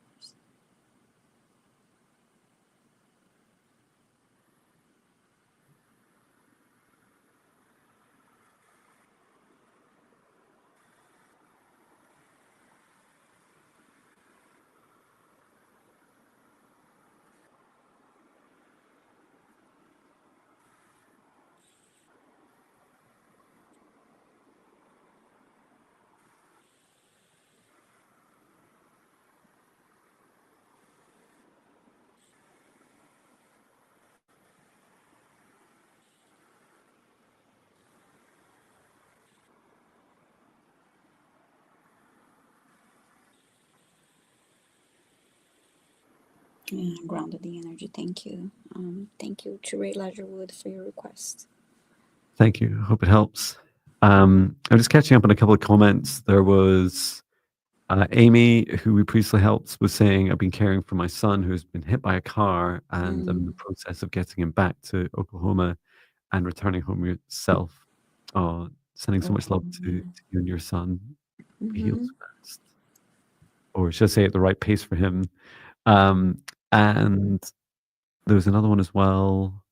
Speaker 1: Yeah, grounded the energy. Thank you. Thank you to Ray Ledgerwood for your request.
Speaker 2: Thank you. Hope it helps. I'm just catching up on a couple of comments. There was Amy, who we previously helped, was saying, I've been caring for my son who's been hit by a car, and I'm in the process of getting him back to Oklahoma and returning home yourself. Sending so much love to you and your son. Be healed fast. Or should I say at the right pace for him? And there was another one as well.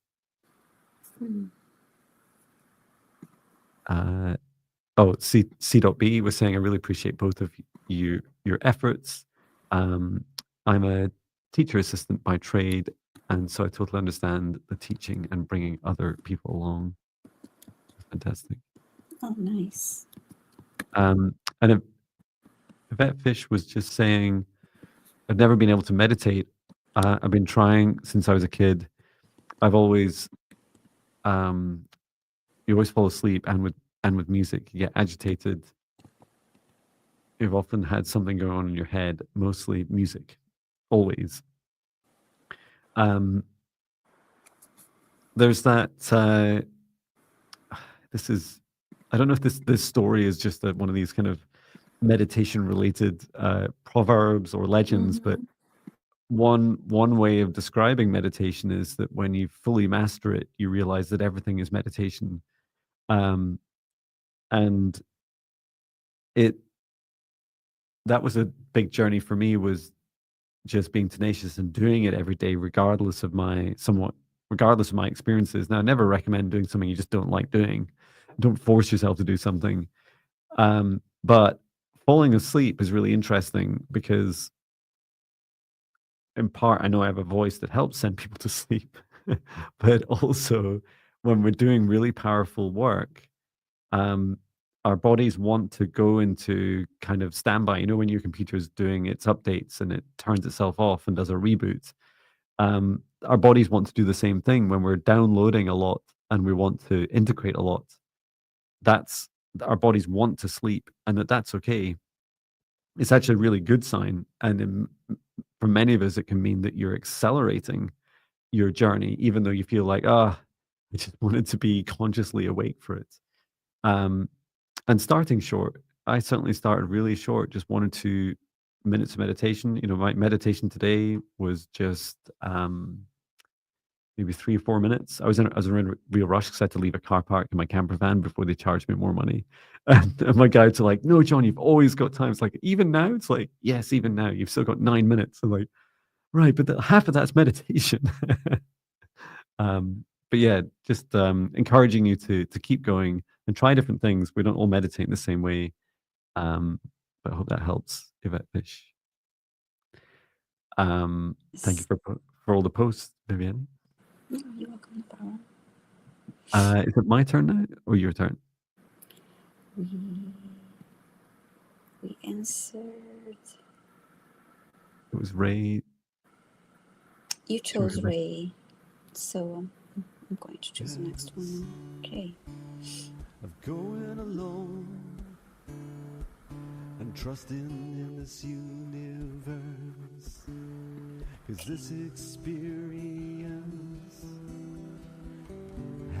Speaker 2: C.B was saying, I really appreciate both of your efforts. I'm a teacher assistant by trade, and so I totally understand the teaching and bringing other people along. Fantastic.
Speaker 1: Oh, nice.
Speaker 2: And Yvette Fish was just saying, I've never been able to meditate. I've been trying since I was a kid. I've always, you always fall asleep, and with music, you get agitated. You've often had something going on in your head, mostly music, always. There's that. This is, I don't know if this story is just one of these kind of meditation related proverbs or legends, but one way of describing meditation is that when you fully master it, you realize that everything is meditation. And it that was a big journey for me, was just being tenacious and doing it every day, regardless of my experiences. Now, I never recommend doing something you just don't like doing. Don't force yourself to do something. But falling asleep is really interesting because, in part, I know I have a voice that helps send people to sleep, but also when we're doing really powerful work, um, our bodies want to go into kind of standby. You know, when your computer's doing its updates and it turns itself off and does a reboot, our bodies want to do the same thing when we're downloading a lot and we want to integrate a lot. That's Our bodies want to sleep, and that's okay. It's actually a really good sign, and for many of us, it can mean that you're accelerating your journey, even though you feel like, I just wanted to be consciously awake for it. Um, and starting short, I certainly started really short, just 1 or 2 minutes of meditation. You know, my meditation today was just maybe 3 or 4 minutes. I was in a real rush because I had to leave a car park in my camper van before they charged me more money. And my guides are like, "No, John, you've always got time." It's like, even now, it's like, yes, even now, you've still got 9 minutes. I'm like, right, but half of that's meditation. But yeah, just encouraging you to keep going and try different things. We don't all meditate in the same way. Um, but I hope that helps, Yvette Fish. Thank you
Speaker 1: Yes.
Speaker 2: for all the posts, Viviane.
Speaker 1: No, you're welcome, Paula.
Speaker 2: Is it my turn now or your turn?
Speaker 1: We we answered.
Speaker 2: It was Ray.
Speaker 1: You
Speaker 2: Sure,
Speaker 1: chose Ray, so I'm going to choose the next one now. Okay.
Speaker 3: Of going alone and trusting in this universe, 'cause this experience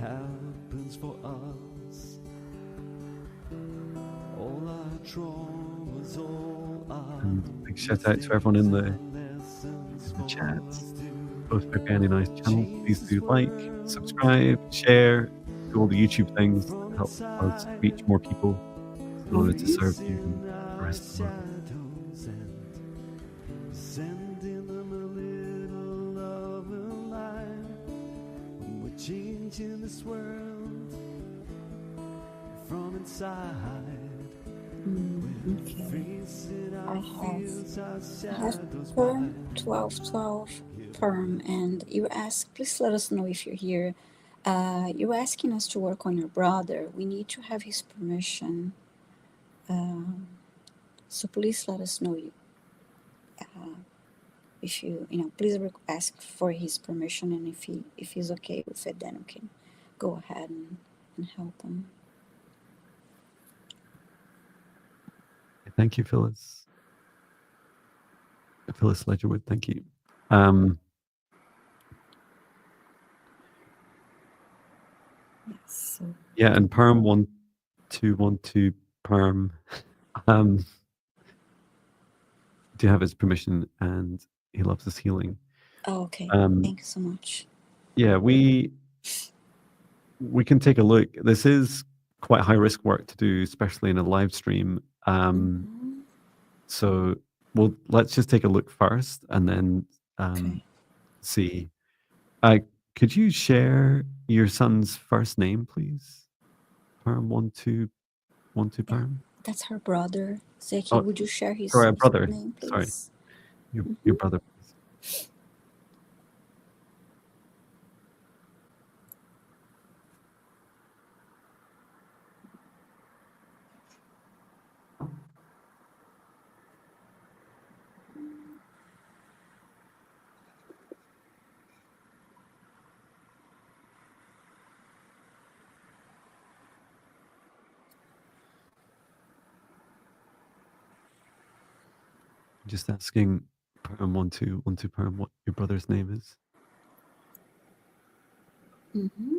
Speaker 3: happens for us. All our traumas, all our
Speaker 2: And big shout out to everyone in the chat. Both Viviane and I's channel. Please do like, subscribe, share, do all the YouTube things that help us reach more people in order to serve you and the rest of the world.
Speaker 3: Sending them a little love and light. We're changing this world from inside.
Speaker 1: Okay. I have perm 1212 perm, and you ask, please let us know if you're here. You're asking us to work on your brother. We need to have his permission. So please let us know if please ask for his permission, and if he's okay with it, then we can go ahead and help him.
Speaker 2: Thank you, Phyllis. Phyllis Ledgerwood, thank you.
Speaker 1: Yes, so
Speaker 2: Yeah, and Perm 1212 Perm. Do have his permission, and he loves his healing.
Speaker 1: okay. Thank you so much.
Speaker 2: Yeah, we can take a look. This is quite high risk work to do, especially in a live stream. So let's just take a look first, and then
Speaker 1: Okay.
Speaker 2: see. Could you share your son's first name, please? Perm 1212 Perm.
Speaker 1: That's her brother. Zeki,
Speaker 2: Oh,
Speaker 1: would you share his
Speaker 2: sorry, brother.
Speaker 1: name, please?
Speaker 2: Sorry, your brother. Please. Just asking Perm 1212 Perm what your brother's name is.
Speaker 1: Mm-hmm.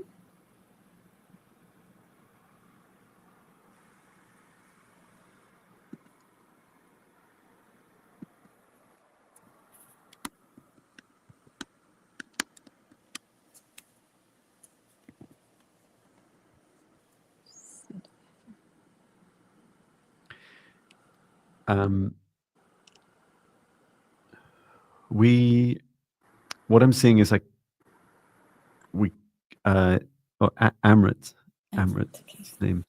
Speaker 2: Um, what I'm seeing is like we, Amrit,
Speaker 1: Amrit, okay.
Speaker 2: his name.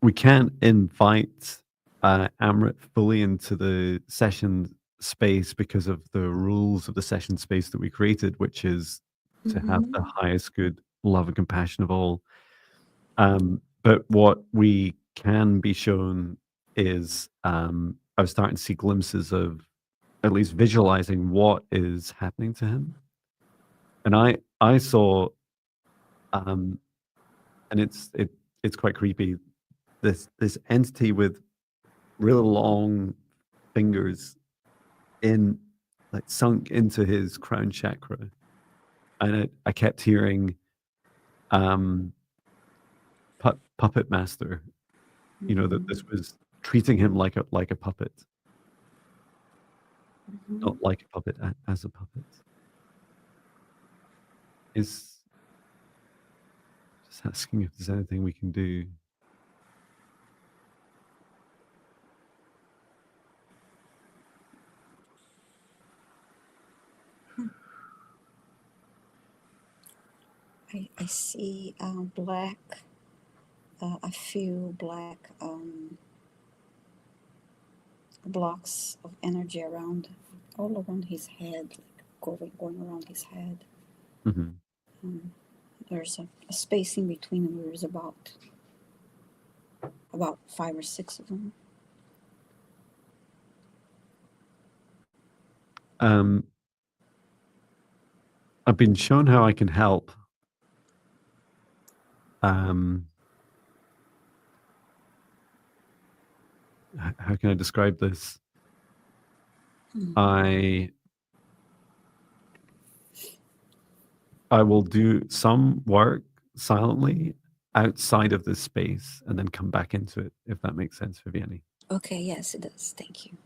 Speaker 2: We can't invite Amrit fully into the session space because of the rules of the session space that we created, which is to have the highest good, love, and compassion of all. But what we can be shown is I was starting to see glimpses of at least visualizing what is happening to him. And I saw, and it's quite creepy, this entity with really long fingers in, like, sunk into his crown chakra. And I kept hearing puppet master, that this was treating him like a puppet, not like a puppet, as a puppet. Is just asking if there's anything we can do.
Speaker 1: I see black, a few black blocks of energy all around his head, like going around his head. There's a space in between them. There's about 5 or 6 of them.
Speaker 2: I've been shown how I can help. How can I describe this? I will do some work silently outside of this space and then come back into it, if that makes sense, Viviane.
Speaker 1: Okay, yes, it does. Thank you.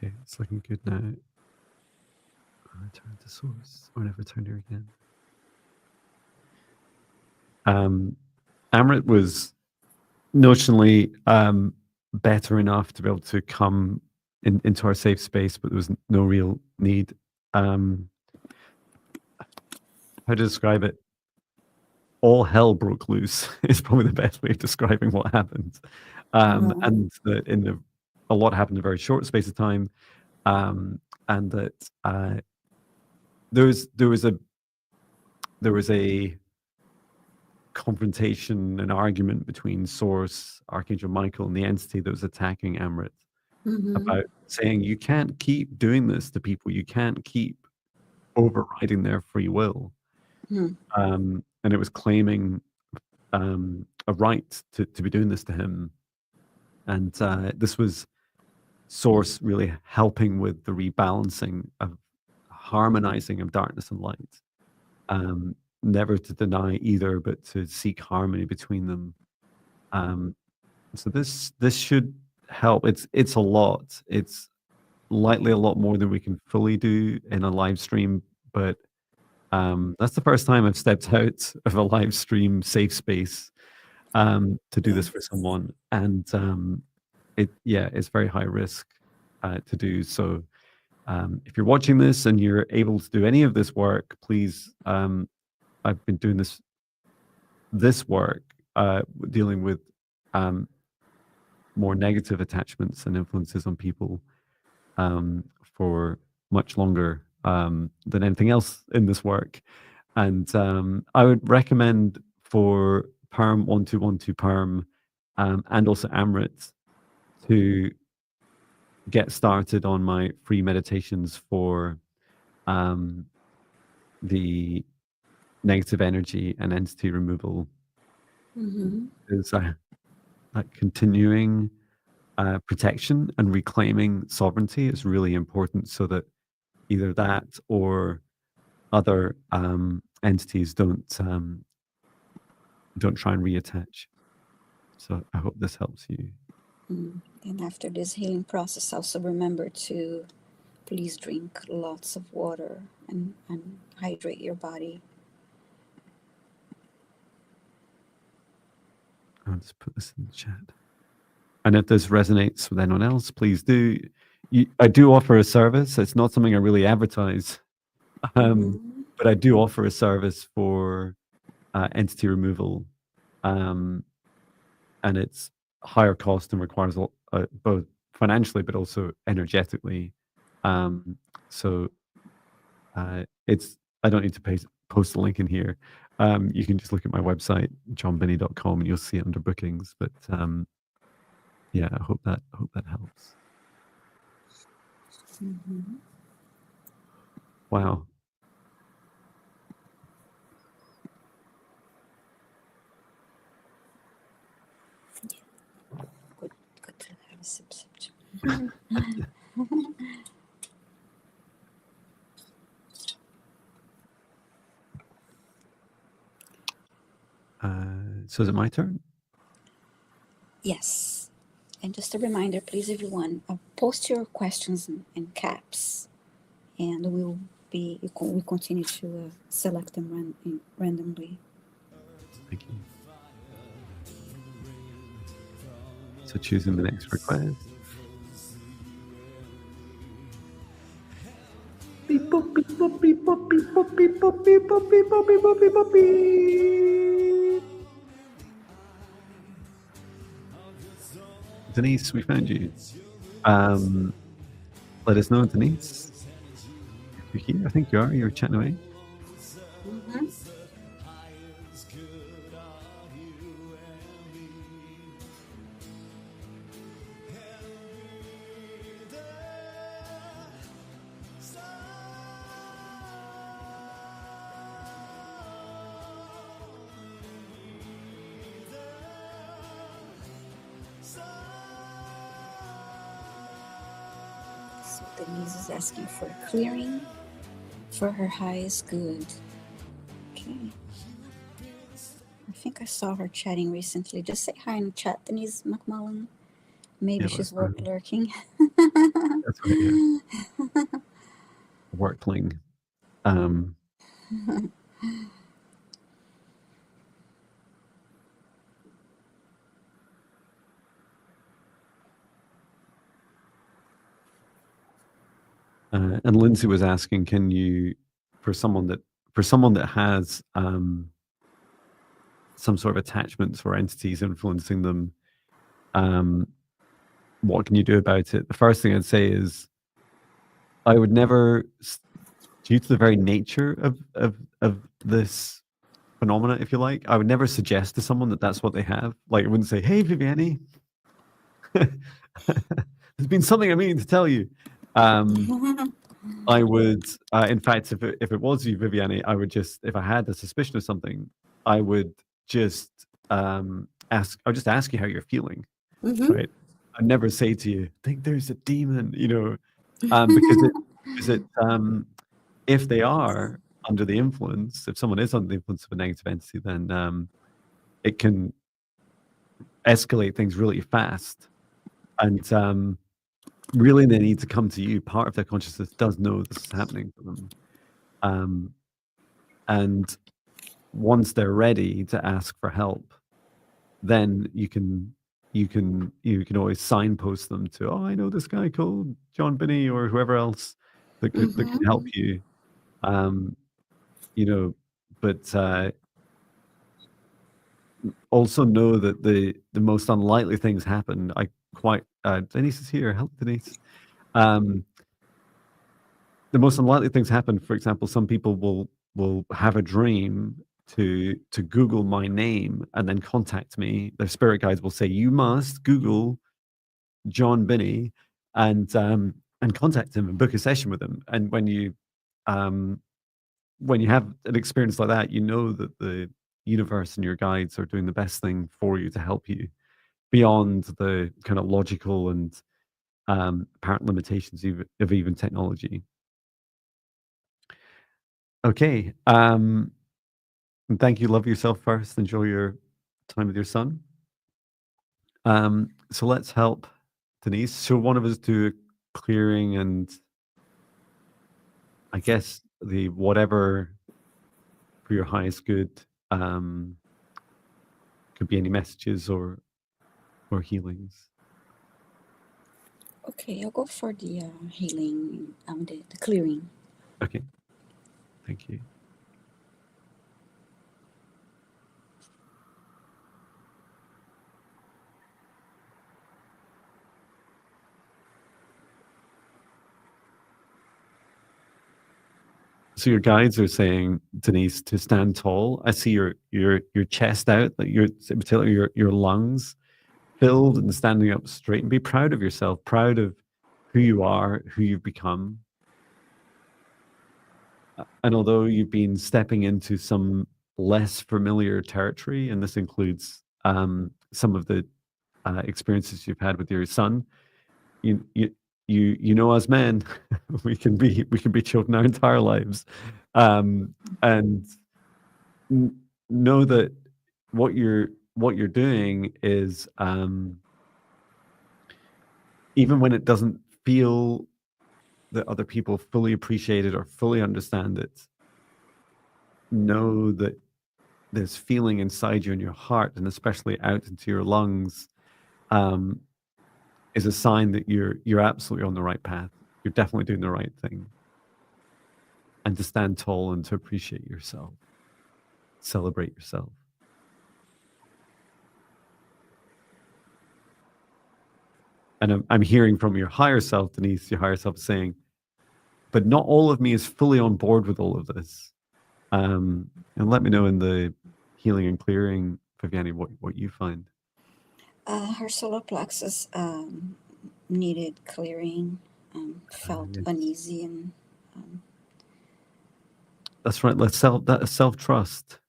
Speaker 2: Okay, it's looking good now. I'll return to source, or never return here again. Amrit was notionally better enough to be able to come into our safe space, but there was no real need. How to describe it? All hell broke loose is probably the best way of describing what happened. And a lot happened in a very short space of time, and that there was a confrontation, an argument between Source, Archangel Michael, and the entity that was attacking Amrit about saying, you can't keep doing this to people. You can't keep overriding their free will. And it was claiming a right to be doing this to him. And this was Source really helping with the rebalancing of harmonizing of darkness and light. Never to deny either, but to seek harmony between them. So this should help. It's a lot. It's likely a lot more than we can fully do in a live stream, but that's the first time I've stepped out of a live stream safe space. to do this for someone, and it's very high risk to do so. If you're watching this and you're able to do any of this work, please. I've been doing this work, dealing with more negative attachments and influences on people for much longer than anything else in this work. And I would recommend for Perm 1212 Perm and also Amrit to get started on my free meditations for the negative energy and entity removal. Is that continuing protection and reclaiming sovereignty is really important, so that either that or other entities don't try and reattach. So I hope this helps you.
Speaker 1: And after this healing process, also remember to please drink lots of water and hydrate your body.
Speaker 2: I'll just put this in the chat. And if this resonates with anyone else, please do. I do offer a service. It's not something I really advertise, but I do offer a service for entity removal, and it's higher cost and requires both financially but also energetically. So it's, I don't need to post a link in here. You can just look at my website, johnbinney.com, and you'll see it under bookings. But yeah, I hope that helps. Wow.
Speaker 1: Good to have a sip.
Speaker 2: So is it my turn?
Speaker 1: Yes. And just a reminder, please, everyone, post your questions in caps, and we continue to select them randomly.
Speaker 2: Thank you. So choosing the next request. Beep, boop, beep, boop, beep, boop, beep, boop, beep, boop, beep, boop, beep, boop, beep, boop, beep, boop, beep. Denise, we found you. Let us know, Denise. If you're here, I think you are. You're chatting away.
Speaker 1: Denise is asking for clearing for her highest good. Okay. I think I saw her chatting recently. Just say hi in the chat, Denise McMullen. Maybe she's lurking.
Speaker 2: That's right, yeah. Workling. And Lindsay was asking, can you, for someone that has some sort of attachments or entities influencing them, what can you do about it? The first thing I'd say is, I would never, due to the very nature of this phenomena, if you like, I would never suggest to someone that that's what they have. Like, I wouldn't say, "Hey, Viviane, there's been something I'm meaning to tell you." I would, in fact, if it was you, Viviane, I would just, if I had a suspicion of something, I would just ask. I'll just ask you how you're feeling, right? I'd never say to you, "Think there's a demon," because if they are under the influence, if someone is under the influence of a negative entity, then it can escalate things really fast, and really they need to come to you. Part of their consciousness does know this is happening to them, and once they're ready to ask for help, then you can always signpost them to, oh, I know this guy called John Binney or whoever else that could help you. You know, but also know that the most unlikely things happen. Denise is here. Help, Denise. The most unlikely things happen. For example, some people will have a dream to Google my name and then contact me. Their spirit guides will say, you must Google John Binney and contact him and book a session with him. And when you have an experience like that, you know that the universe and your guides are doing the best thing for you to help you beyond the kind of logical and apparent limitations of even technology. Okay. Thank you. Love yourself first. Enjoy your time with your son. So let's help Denise. Should one of us do a clearing and I guess the whatever for your highest good, could be any messages or healings.
Speaker 1: Okay, I'll go for the healing, the clearing.
Speaker 2: Okay. Thank you. So your guides are saying, Denise, to stand tall. I see your chest out, like in particular your lungs filled and standing up straight, and be proud of yourself, proud of who you are, who you've become. And although you've been stepping into some less familiar territory, and this includes some of the experiences you've had with your son, you know, as men, we can be children our entire lives, and know that what you're doing is, even when it doesn't feel that other people fully appreciate it or fully understand it, know that this feeling inside you in your heart and especially out into your lungs is a sign that you're absolutely on the right path. You're definitely doing the right thing. And to stand tall and to appreciate yourself, celebrate yourself. And I'm hearing from your higher self, Denise, your higher self saying, but not all of me is fully on board with all of this. And let me know in the healing and clearing, Viviane, what you find.
Speaker 1: Her solar plexus needed clearing, felt
Speaker 2: Yes.
Speaker 1: uneasy, and
Speaker 2: That's right. That self-trust.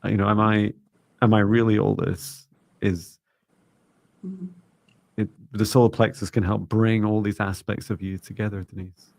Speaker 2: You know, am I really all this? Is
Speaker 1: mhm.
Speaker 2: the solar plexus can help bring all these aspects of you together, Denise.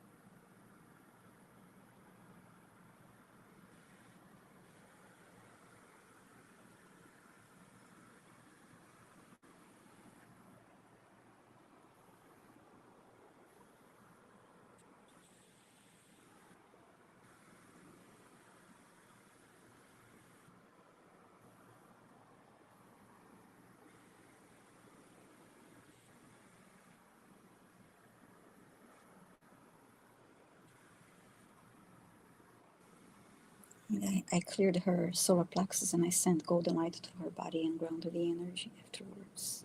Speaker 1: I cleared her solar plexus and I sent golden light to her body and grounded the energy afterwards.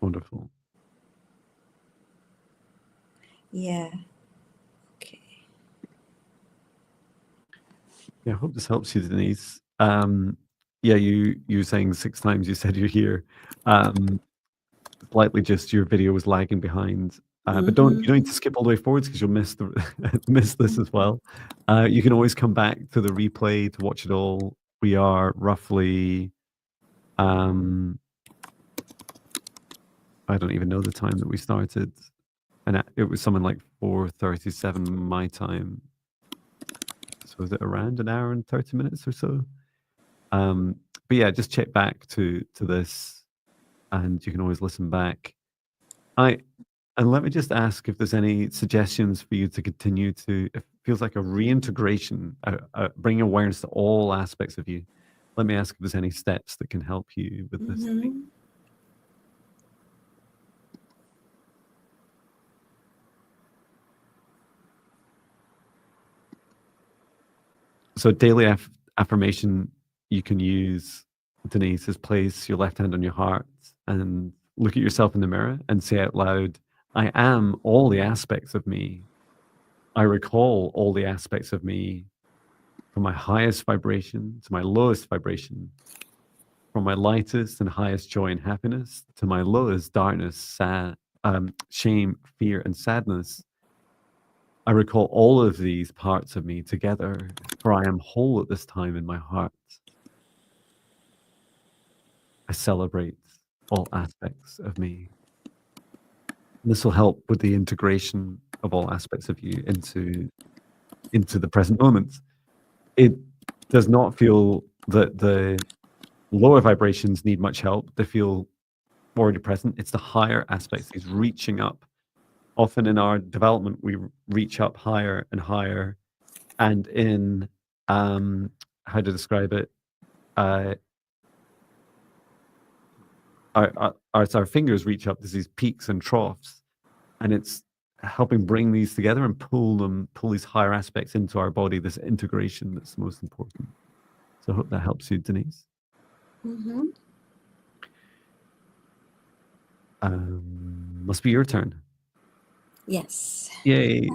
Speaker 2: Wonderful.
Speaker 1: Yeah. Okay.
Speaker 2: Yeah, I hope this helps you, Denise. Yeah, you were saying 6 times you said you're here. Slightly just your video was lagging behind. But you don't need to skip all the way forwards because you'll miss miss this as well. You can always come back to the replay to watch it all. We are roughly, I don't even know the time that we started, and it was something like 4:37 my time. So is it around an hour and 30 minutes or so? But yeah, just check back to this, and you can always listen back. And let me just ask if there's any suggestions for you to continue to. It feels like a reintegration, bring awareness to all aspects of you. let me ask if there's any steps that can help you with this.
Speaker 1: Mm-hmm.
Speaker 2: So daily affirmation you can use, Denise, is place your left hand on your heart and look at yourself in the mirror and say out loud, I am all the aspects of me. I recall all the aspects of me, from my highest vibration to my lowest vibration, from my lightest and highest joy and happiness to my lowest darkness, shame, fear, and sadness. I recall all of these parts of me together, for I am whole at this time in my heart. I celebrate all aspects of me. And this will help with the integration of all aspects of you into the present moment. It does not feel that the lower vibrations need much help. They feel already present. It's the higher aspects, these reaching up. Often in our development, we reach up higher and higher. And in, how to describe it, as our fingers reach up, there's these peaks and troughs. And it's helping bring these together and pull these higher aspects into our body, this integration that's most important. So I hope that helps you, Denise.
Speaker 1: Mm-hmm.
Speaker 2: Must be your turn.
Speaker 1: Yes.
Speaker 2: Yay.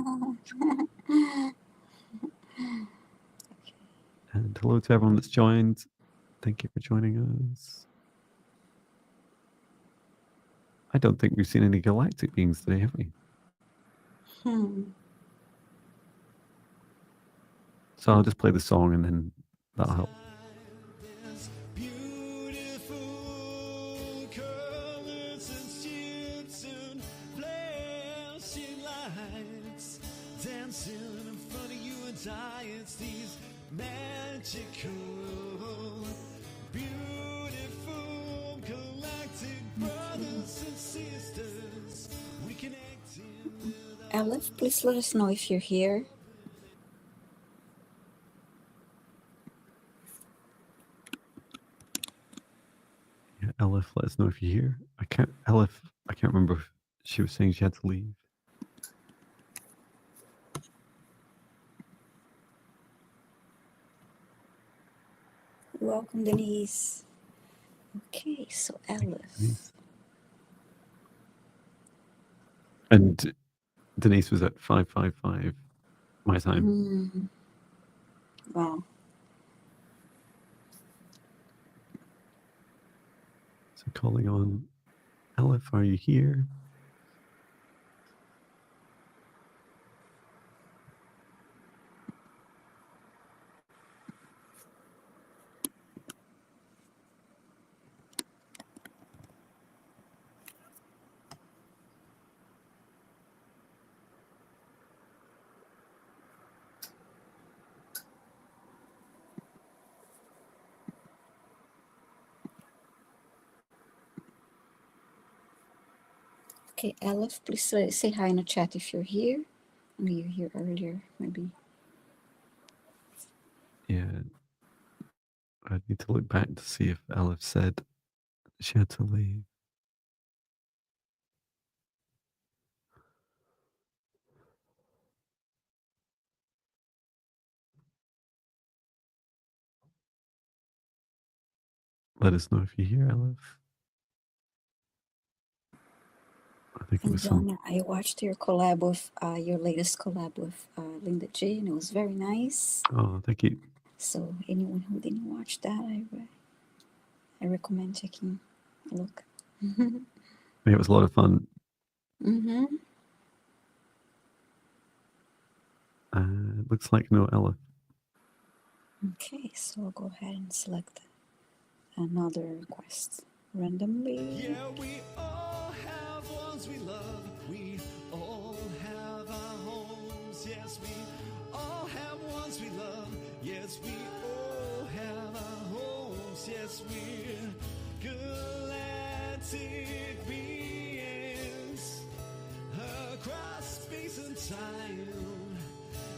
Speaker 2: And hello to everyone that's joined. Thank you for joining us. I don't think we've seen any galactic beings today, have we? So I'll just play the song and then that'll help.
Speaker 3: It's these magical, beautiful galactic brothers and sisters. We connect
Speaker 1: Aleph, please let us know if you're here.
Speaker 2: Yeah, Aleph, let us know if you're here. I can't remember if she was saying she had to leave.
Speaker 1: Welcome, Denise. Okay, so Aleph.
Speaker 2: And Denise was at 555 my time.
Speaker 1: Wow.
Speaker 2: So calling on Aleph, are you here?
Speaker 1: Okay, Aleph, please say hi in the chat if you're here. Maybe you're here earlier, maybe.
Speaker 2: Yeah. I need to look back to see if Aleph said she had to leave. Let us know if you're here, Aleph. I think it was
Speaker 1: John, I watched your collab with your latest collab with Linda J, and it was very nice.
Speaker 2: Oh, thank you.
Speaker 1: So anyone who didn't watch that, I recommend taking a look.
Speaker 2: Yeah, it was a lot of fun. Looks like no Aleph.
Speaker 1: Okay, so I'll go ahead and select another request randomly.
Speaker 3: Yeah, we all have ones we love. We all have our homes. Yes, we all have ones we love. Yes, we all have our homes. Yes, we're galactic beings across space and time.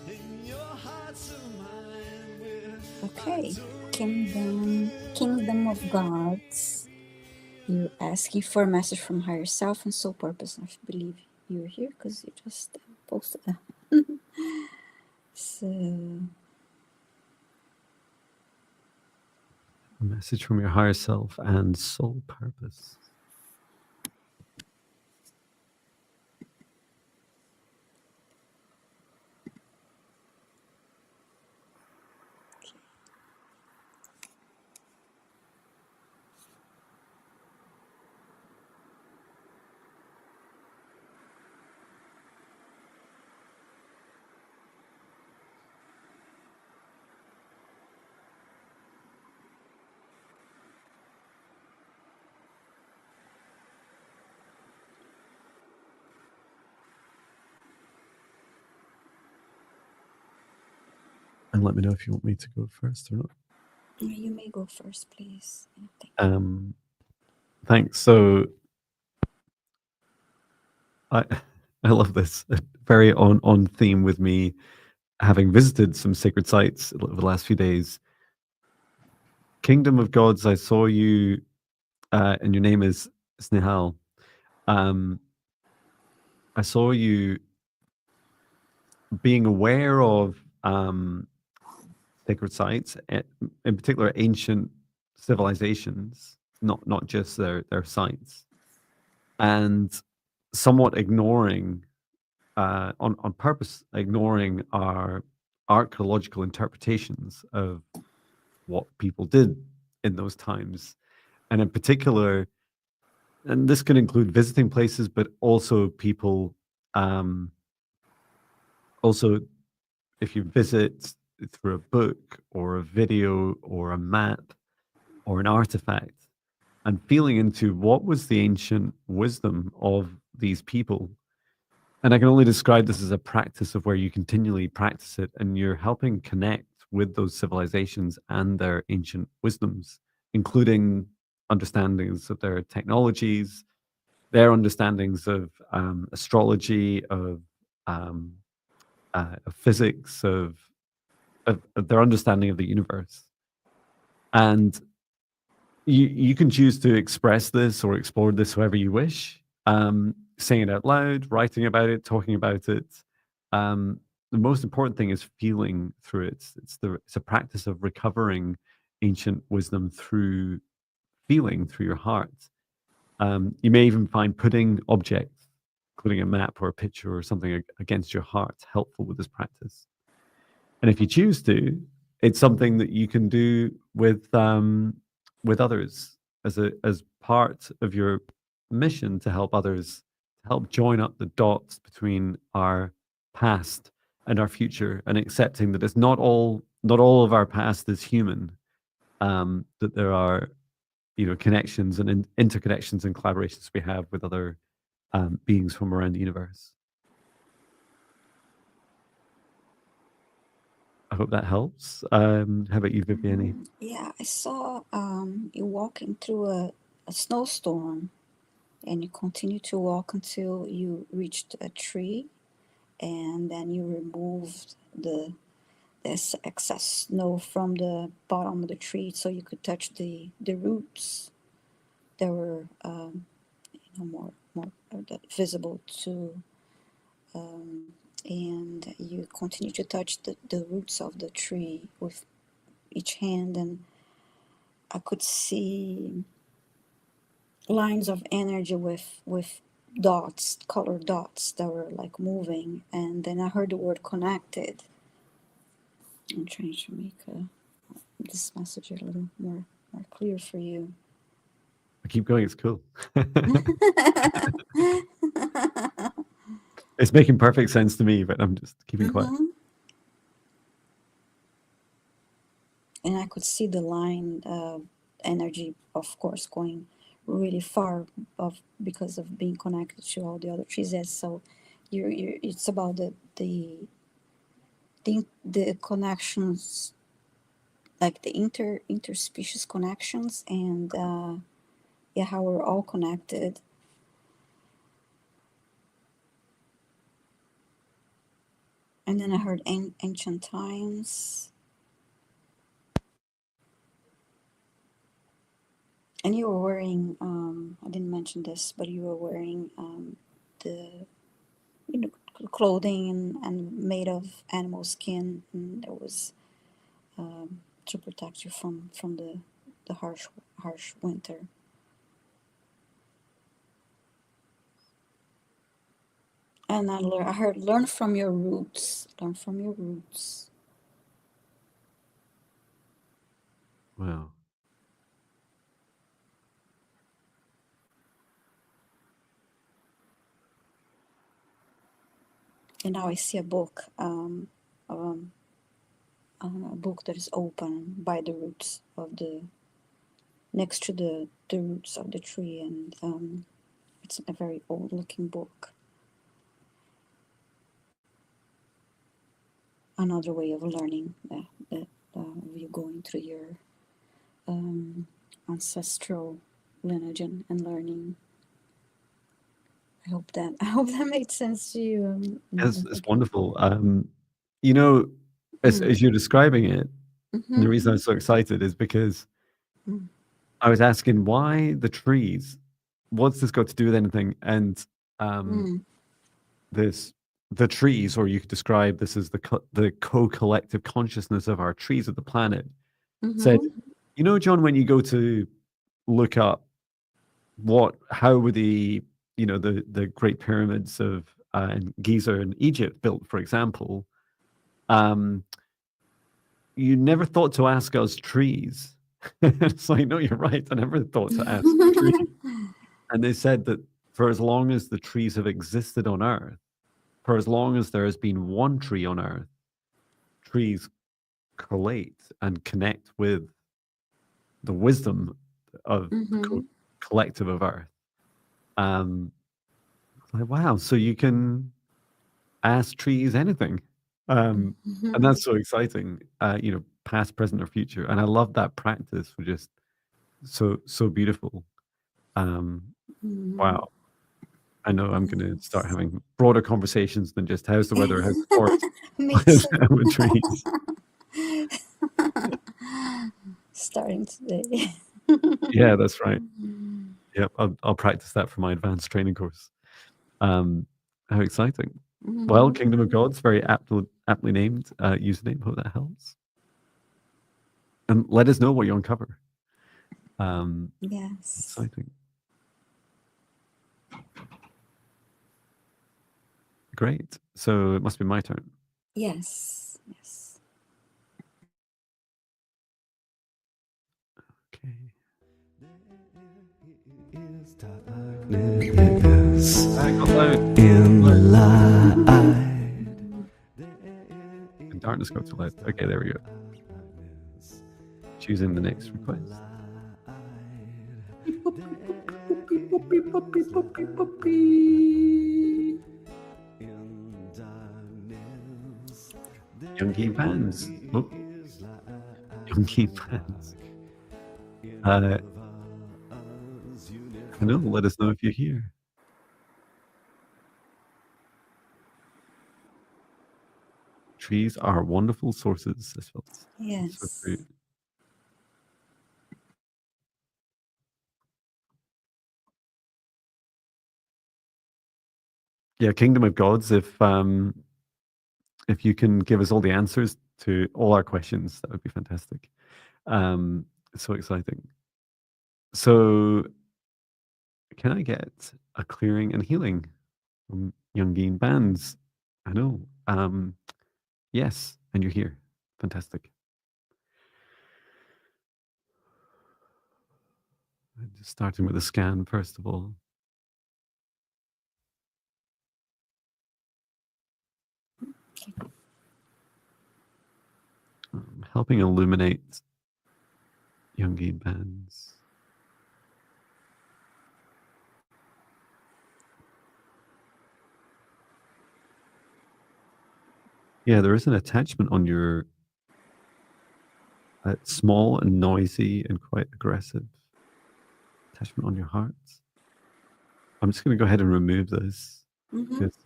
Speaker 3: In your hearts and mine,
Speaker 1: Okay, Kingdom of Gods. You're asking for a message from higher self and soul purpose. I believe you're here because you just posted that. So,
Speaker 2: A message from your higher self and soul purpose. And let me know if you want me to go first or not.
Speaker 1: you may go first, please. Yeah,
Speaker 2: Thanks. So I love this. Very on theme with me having visited some sacred sites over the last few days. Kingdom of Gods, I saw you, and your name is Snehal. I saw you being aware of sacred sites, in particular ancient civilizations, not just their sites, and somewhat ignoring on purpose, ignoring our archaeological interpretations of what people did in those times, and in particular, and this can include visiting places, but also people, also if you visit through a book or a video or a map or an artifact, and feeling into what was the ancient wisdom of these people. And I can only describe this as a practice of where you continually practice it and you're helping connect with those civilizations and their ancient wisdoms, including understandings of their technologies, their understandings of astrology, of physics, of their understanding of the universe. And you can choose to express this or explore this however you wish, saying it out loud, writing about it, talking about it. The most important thing is feeling through it. It's a practice of recovering ancient wisdom through feeling through your heart. You may even find putting objects, including a map or a picture or something against your heart, helpful with this practice. And if you choose to, it's something that you can do with others as part of your mission to help others, to help join up the dots between our past and our future, and accepting that it's not all of our past is human, that there are connections and interconnections and collaborations we have with other beings from around the universe. I hope that helps. How about you, Viviane?
Speaker 1: Yeah, I saw you walking through a snowstorm, and you continue to walk until you reached a tree, and then you removed this excess snow from the bottom of the tree so you could touch the roots that were more visible to, and you continue to touch the roots of the tree with each hand, and I could see lines of energy with dots, colored dots that were like moving, and then I heard the word connected. I'm trying to make this message a little more clear for you.
Speaker 2: I keep going. It's cool. It's making perfect sense to me, but I'm just keeping quiet.
Speaker 1: And I could see the line energy, of course, going really far because of being connected to all the other trees. Yes, so it's about the connections, like the interspecies connections, and yeah, how we're all connected. And then I heard ancient times. And you were wearing, I didn't mention this, but you were wearing the clothing and made of animal skin, and it was to protect you from the harsh winter. And I heard learn from your roots. Learn from your roots.
Speaker 2: Wow.
Speaker 1: And now I see a book, um, a book that is open by the roots of the next to the roots of the tree, and it's a very old looking book. Another way of learning that you going through your um, ancestral lineage and learning. I hope that made sense to you.
Speaker 2: It's wonderful. You know, as you're describing it, and the reason I'm so excited is because
Speaker 1: Mm.
Speaker 2: I was asking why the trees. What's this got to do with anything? And this the trees, or you could describe this as the co-collective consciousness of our trees of the planet. Said, you know, John, when you go to look up how were the Great Pyramids of in Giza in Egypt built, for example, you never thought to ask us trees. It's like, no, you're right. I never thought to ask trees. And they said that for as long as the trees have existed on Earth, for as long as there has been one tree on Earth, trees collate and connect with the wisdom of the collective of Earth. Like, wow, so you can ask trees anything. And that's so exciting, past, present, or future. And I love that practice for just so beautiful. Wow. I know I'm going to start having broader conversations than just how's the weather, how's the forest,
Speaker 1: Me too.
Speaker 2: with trees.
Speaker 1: Starting today.
Speaker 2: Yeah, that's right. Yep, I'll practice that for my advanced training course. How exciting. Well, Kingdom of Gods, very aptly named username. Hope that helps. And let us know what you uncover.
Speaker 1: Yes.
Speaker 2: Exciting. Great. So it must be my turn.
Speaker 1: Yes. Yes.
Speaker 2: Okay.
Speaker 3: Is darkness
Speaker 2: I got loud.
Speaker 3: in the light.
Speaker 2: And darkness got too loud. Okay, there we go. Choosing the next request. Young fans. Oh. Young fans. I know, let us know if you're here. Trees are wonderful sources, I felt.
Speaker 1: Yes.
Speaker 2: So true. Yeah, Kingdom of Gods, if you can give us all the answers to all our questions, that would be fantastic. So exciting. So can I get a clearing and healing from Youngin Bands? I know. Yes, and you're here. Fantastic. Just starting with a scan, first of all. Helping illuminate Youngin Bands. Yeah, there is an attachment on your small and noisy and quite aggressive attachment on your heart. I'm just going to go ahead and remove this because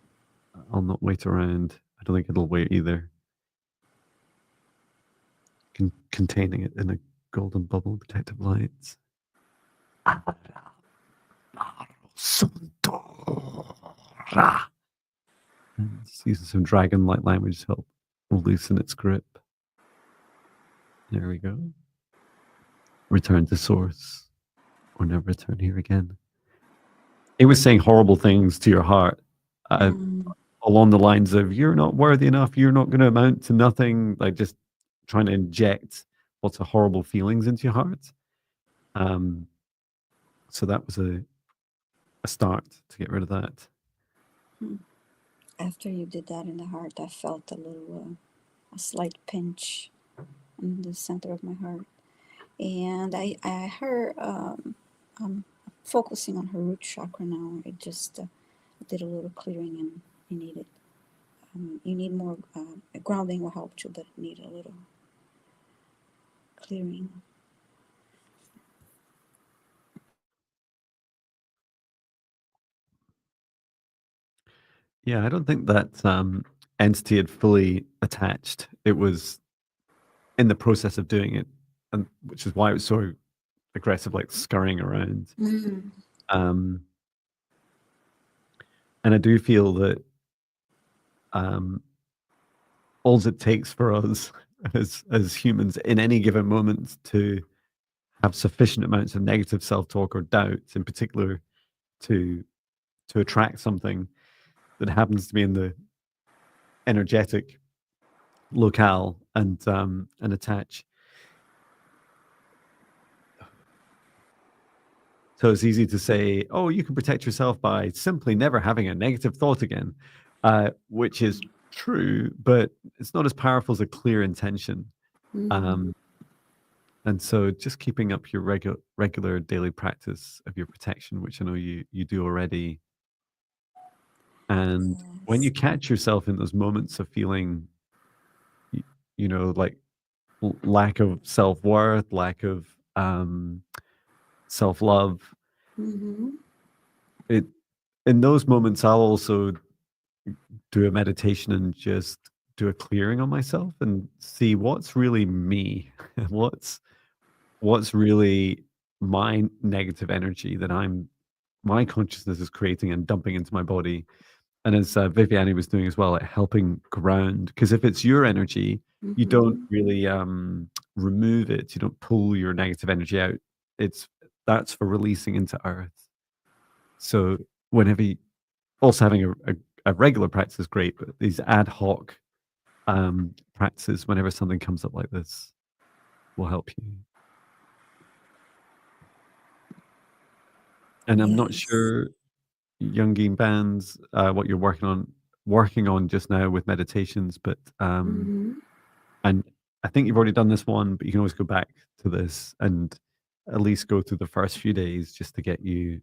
Speaker 2: I'll not wait around. I don't think it'll wait either. Containing it in a golden bubble protective light. And just using some dragon-like language to help loosen its grip. There we go. Return to source, or never return here again. It was saying horrible things to your heart, along the lines of, you're not worthy enough, you're not going to amount to nothing, like just trying to inject lots of horrible feelings into your heart. So that was a start to get rid of that.
Speaker 1: After you did that in the heart, I felt a slight pinch in the center of my heart. And I heard, I'm focusing on her root chakra now. It just did a little clearing, and you need more grounding will help too, but need a little clearing.
Speaker 2: Yeah, I don't think that entity had fully attached. It was in the process of doing it, and which is why it was so aggressive, like scurrying around. And I do feel that all it takes for us as humans in any given moment to have sufficient amounts of negative self-talk or doubt, in particular, to attract something that happens to be in the energetic locale and attach. So it's easy to say, oh, you can protect yourself by simply never having a negative thought again, which is true, but it's not as powerful as a clear intention. And so just keeping up your regular daily practice of your protection, which I know you do already. And when you catch yourself in those moments of feeling, like lack of self-worth, lack of self-love, in those moments, I'll also do a meditation and just do a clearing on myself and see what's really me, what's really my negative energy that my consciousness is creating and dumping into my body. And as Viviane was doing as well, like helping ground, because if it's your energy, you don't really remove it. You don't pull your negative energy out. That's for releasing into earth. So whenever also having a regular practice is great, but these ad hoc practices, whenever something comes up like this, will help you. And I'm not sure, Jungian bands, what you're working on just now with meditations, but and I think you've already done this one, but you can always go back to this and at least go through the first few days just to get you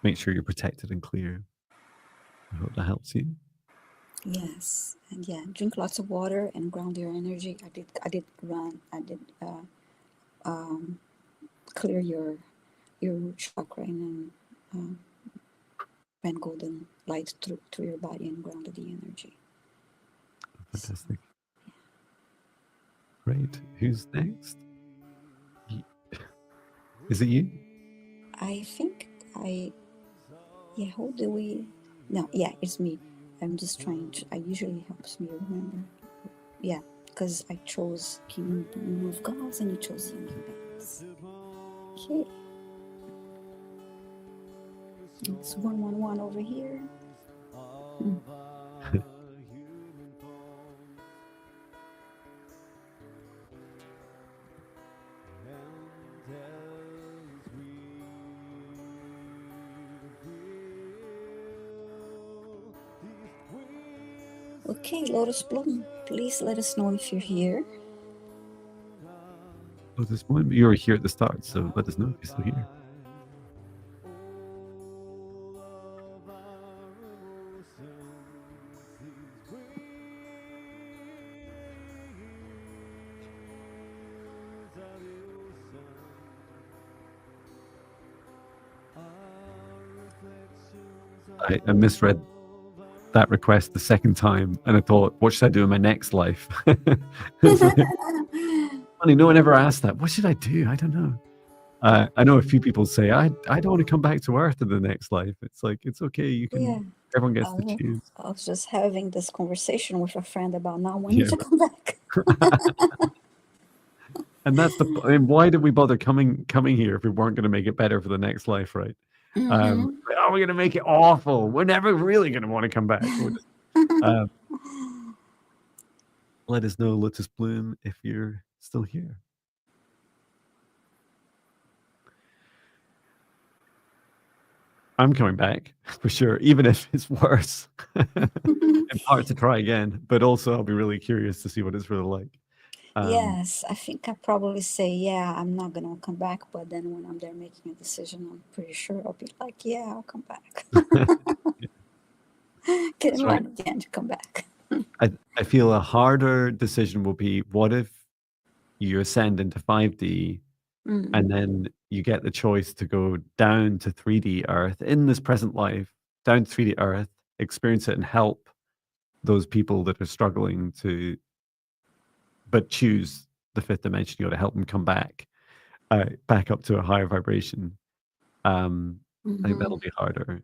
Speaker 2: make sure you're protected and clear. I hope that helps you.
Speaker 1: Yes, and yeah, drink lots of water and ground your energy. I did clear your root chakra and ran golden light through your body and grounded the energy.
Speaker 2: Fantastic. Great. Who's next? Is it you?
Speaker 1: I think how do we? No, yeah, it's me. I'm just trying to. I usually helps me remember. Yeah, because I chose Kingdom of Gods and you chose Young Bands. Okay. It's 111 over here. Okay, Lotus Bloom, please let us know if you're here.
Speaker 2: Lotus Bloom, you were here at the start, so let us know if you're still here. I misread that request the second time, and I thought, what should I do in my next life? Funny, no one ever asked that. What should I do? I don't know. I know a few people say, I don't want to come back to Earth in the next life. It's like, it's okay. You
Speaker 1: Yeah.
Speaker 2: can, everyone gets to
Speaker 1: I
Speaker 2: choose.
Speaker 1: I was just having this conversation with a friend about not wanting
Speaker 2: Yeah.
Speaker 1: to come back.
Speaker 2: And that's I mean, why did we bother coming here if we weren't going to make it better for the next life, right?
Speaker 1: Mm-hmm.
Speaker 2: Are we going to make it awful? We're never really going to want to come back. Um, let us know, Lotus Bloom, if you're still here. I'm coming back for sure, even if it's worse. In part to try again, but also I'll be really curious to see what it's really like.
Speaker 1: Yes, I think I probably say, yeah, I'm not gonna come back, but then when I'm there making a decision, I'm pretty sure I'll be like, yeah, I'll come back. Get
Speaker 2: That's
Speaker 1: me
Speaker 2: right.
Speaker 1: on again to come back.
Speaker 2: I feel a harder decision will be, what if you ascend into 5D
Speaker 1: Mm.
Speaker 2: and then you get the choice to go down to 3D Earth in this present life, down to 3D Earth, experience it and help those people that are struggling to, but choose the fifth dimension, you got to help them come back up to a higher vibration. I think that'll be harder.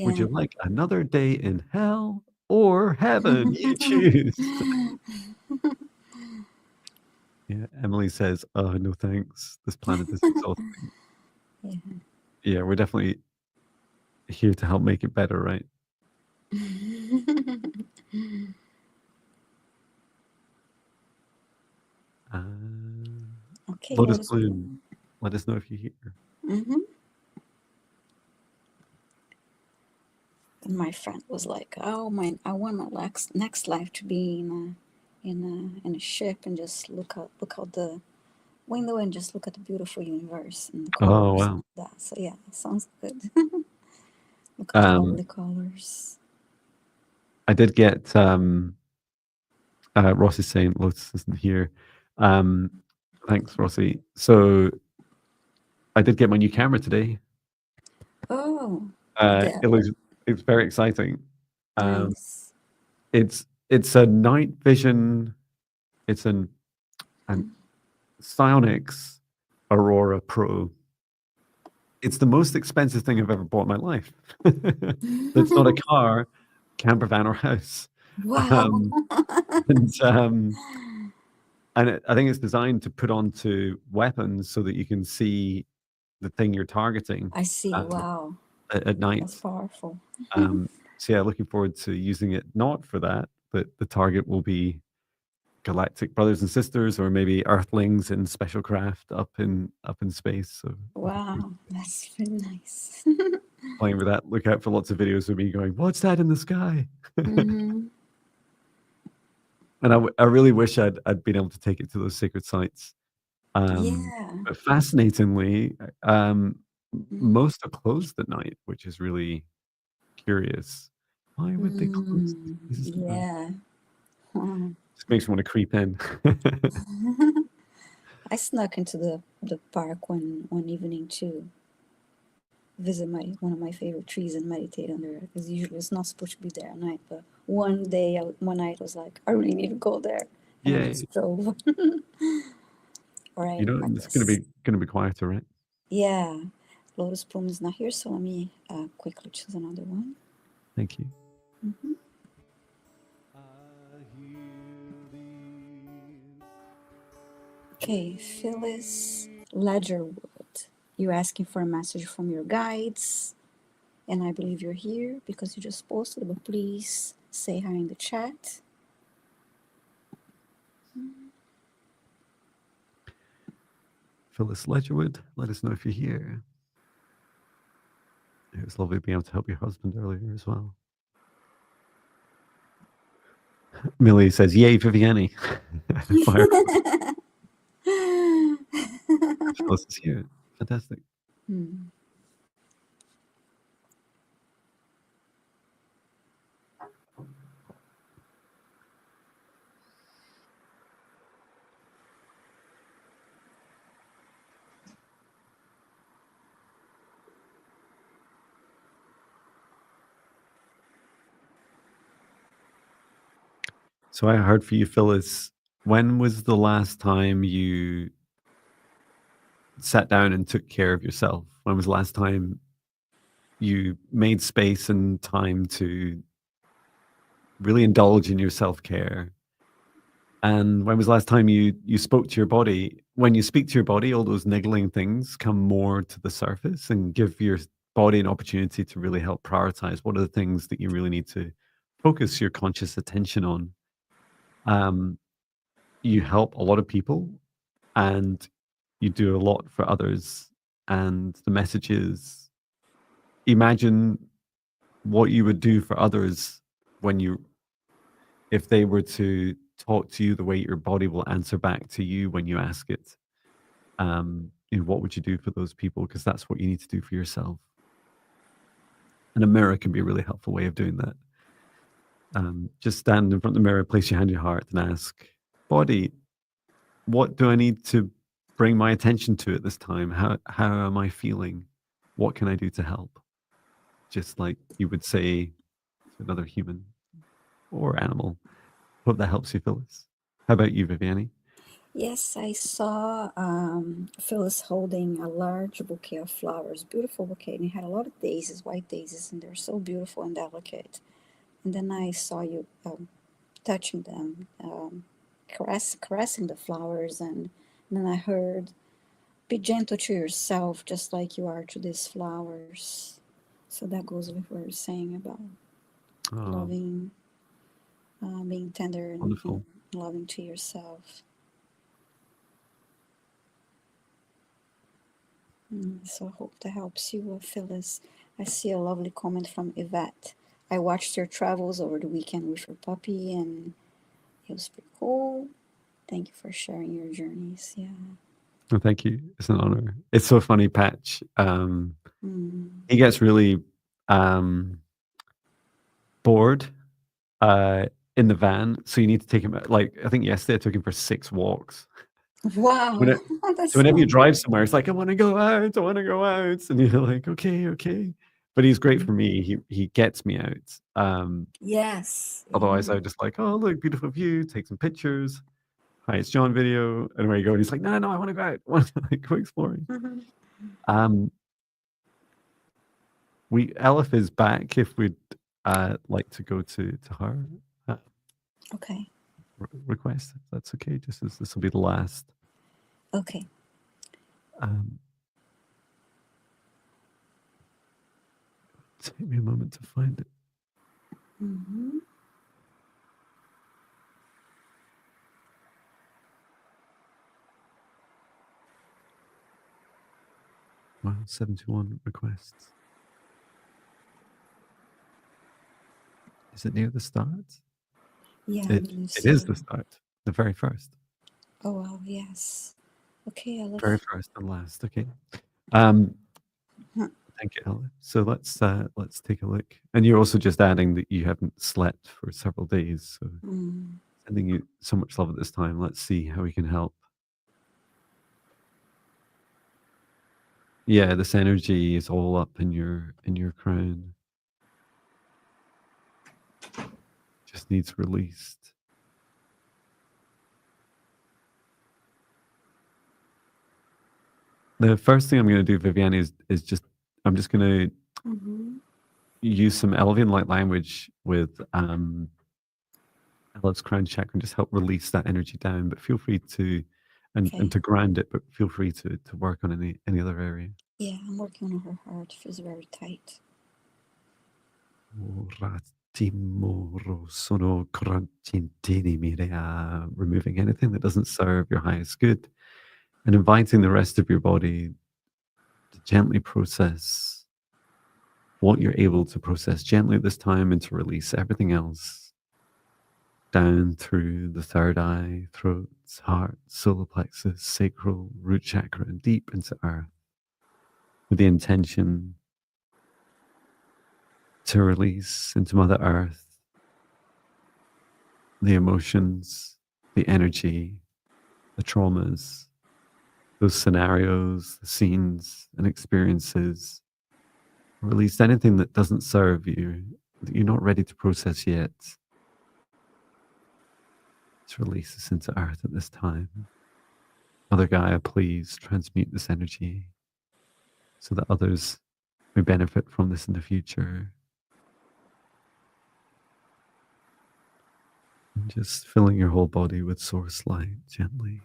Speaker 2: Would
Speaker 1: Yeah.
Speaker 2: you like another day in hell or heaven? You choose. Yeah, Emily says, "Oh, no thanks. This planet is exhausting."
Speaker 1: Yeah.
Speaker 2: Yeah, we're definitely here to help make it better, right? Uh,
Speaker 1: Okay,
Speaker 2: Lotus
Speaker 1: Lotus
Speaker 2: Bloom,
Speaker 1: Bloom.
Speaker 2: let us know if you're here.
Speaker 1: Mm-hmm. And my friend was like, "Oh, I want my next life to be in a ship and just look out the window and just look at the beautiful universe and the
Speaker 2: Oh,
Speaker 1: colors and
Speaker 2: wow.
Speaker 1: all that." So yeah, sounds good. Look at the lovely colors.
Speaker 2: I did get, Ross is saying Lotus isn't here. Thanks, Rossi. So I did get my new camera today.
Speaker 1: Oh,
Speaker 2: It looks, it's very exciting.
Speaker 1: nice.
Speaker 2: It's a night vision. It's an Psionics Aurora Pro. It's the most expensive thing I've ever bought in my life. It's not a car, camper van, or house.
Speaker 1: Wow.
Speaker 2: And I think it's designed to put onto weapons so that you can see the thing you're targeting
Speaker 1: I see. Wow.
Speaker 2: at night.
Speaker 1: That's powerful.
Speaker 2: So yeah, looking forward to using it not for that, but the target will be galactic brothers and sisters, or maybe Earthlings in special craft up in space. So
Speaker 1: Wow, that's really nice.
Speaker 2: playing with that. Look out for lots of videos of me going, "What's that in the sky?"
Speaker 1: Mm-hmm.
Speaker 2: And I really wish I'd been able to take it to those sacred sites.
Speaker 1: Yeah.
Speaker 2: But fascinatingly,
Speaker 1: Mm-hmm.
Speaker 2: most are closed at night, which is really curious. Why would they close these places at night?
Speaker 1: Yeah. Wow.
Speaker 2: Just makes me want to creep in.
Speaker 1: I snuck into the park one evening to visit one of my favorite trees and meditate under it, because usually it's not supposed to be there at night. But one night I was like, I really need to go there, and I
Speaker 2: Yay!
Speaker 1: just drove. Or
Speaker 2: You know,
Speaker 1: I
Speaker 2: it's gonna be quieter, right?
Speaker 1: yeah. Lotus Bloom is not here, so let me quickly choose another one.
Speaker 2: Thank you.
Speaker 1: Mm-hmm. Okay, Phyllis Ledgerwood. You're asking for a message from your guides, and I believe you're here because you just posted, but please say hi in the chat.
Speaker 2: Phyllis Ledgerwood, let us know if you're here. It was lovely being able to help your husband earlier as well. Millie says, "Yay, Viviane!" Fire. Phyllis is here. Fantastic.
Speaker 1: Hmm.
Speaker 2: So I heard for you, Phyllis, when was the last time you sat down and took care of yourself? When was the last time you made space and time to really indulge in your self-care? And when was the last time you spoke to your body? When you speak to your body, all those niggling things come more to the surface and give your body an opportunity to really help prioritize what are the things that you really need to focus your conscious attention on. You help a lot of people and you do a lot for others. And the message is, imagine what you would do for others if they were to talk to you the way your body will answer back to you when you ask it. What would you do for those people? Because that's what you need to do for yourself. And a mirror can be a really helpful way of doing that. Just stand in front of the mirror, place your hand on your heart, and ask, body, what do I need to bring my attention to at this time? How am I feeling? What can I do to help? Just like you would say to another human or animal. Hope that helps you, Phyllis. How about you, Viviane?
Speaker 1: Yes, I saw Phyllis holding a large bouquet of flowers, beautiful bouquet, and it had a lot of daisies, white daisies, and they're so beautiful and delicate. And then I saw you touching them, caressing the flowers, and then I heard, be gentle to yourself, just like you are to these flowers. So that goes with what you're saying about loving, being tender and
Speaker 2: Wonderful.
Speaker 1: loving to yourself. So I hope that helps you, Phyllis. I see a lovely comment from Yvette. I watched your travels over the weekend with your puppy, and it was pretty cool. Thank you for sharing your journeys. Yeah.
Speaker 2: Oh, thank you. It's an honor. It's so funny, Patch. He gets really bored in the van, so you need to take him. Like, I think yesterday I took him for 6 walks.
Speaker 1: Wow. That's
Speaker 2: So whenever you
Speaker 1: fun.
Speaker 2: drive somewhere, it's like, I want to go out, and you're like, okay. But he's great for me. He gets me out.
Speaker 1: Yes.
Speaker 2: Otherwise, I would just like, oh, look, beautiful view, take some pictures. Hi, it's John video. And where you go? And he's like, no, I want to go out. I want to go exploring. Elif is back if we'd like to go to her
Speaker 1: Okay.
Speaker 2: request. If that's okay. Just as this will be the last.
Speaker 1: Okay.
Speaker 2: Take me a moment to find it. Wow, 71 requests. Is it near the start?
Speaker 1: Yeah, I believe
Speaker 2: It
Speaker 1: so.
Speaker 2: is the start, the very first.
Speaker 1: Oh, wow, yes. Okay, Elif.
Speaker 2: Very first and last. Okay. Thank you, Ella. So let's take a look. And you're also just adding that you haven't slept for several days. So sending you so much love at this time. Let's see how we can help. Yeah, this energy is all up in your crown. Just needs released. The first thing I'm going to do, Viviane, is just I'm just going to use some Elvian light language with Elif's crown chakra and just help release that energy down. But feel free to and to ground it. But feel free to work on any other area.
Speaker 1: Yeah, I'm working on her heart. It feels very tight.
Speaker 2: Removing anything that doesn't serve your highest good and inviting the rest of your body to gently process what you're able to process gently at this time and to release everything else down through the third eye, throat, heart, solar plexus, sacral, root chakra, and deep into earth with the intention to release into Mother Earth the emotions, the energy, the traumas, those scenarios, the scenes and experiences. Release anything that doesn't serve you, that you're not ready to process yet. Let's release this into earth at this time. Mother Gaia, please transmute this energy so that others may benefit from this in the future. And just filling your whole body with source light gently.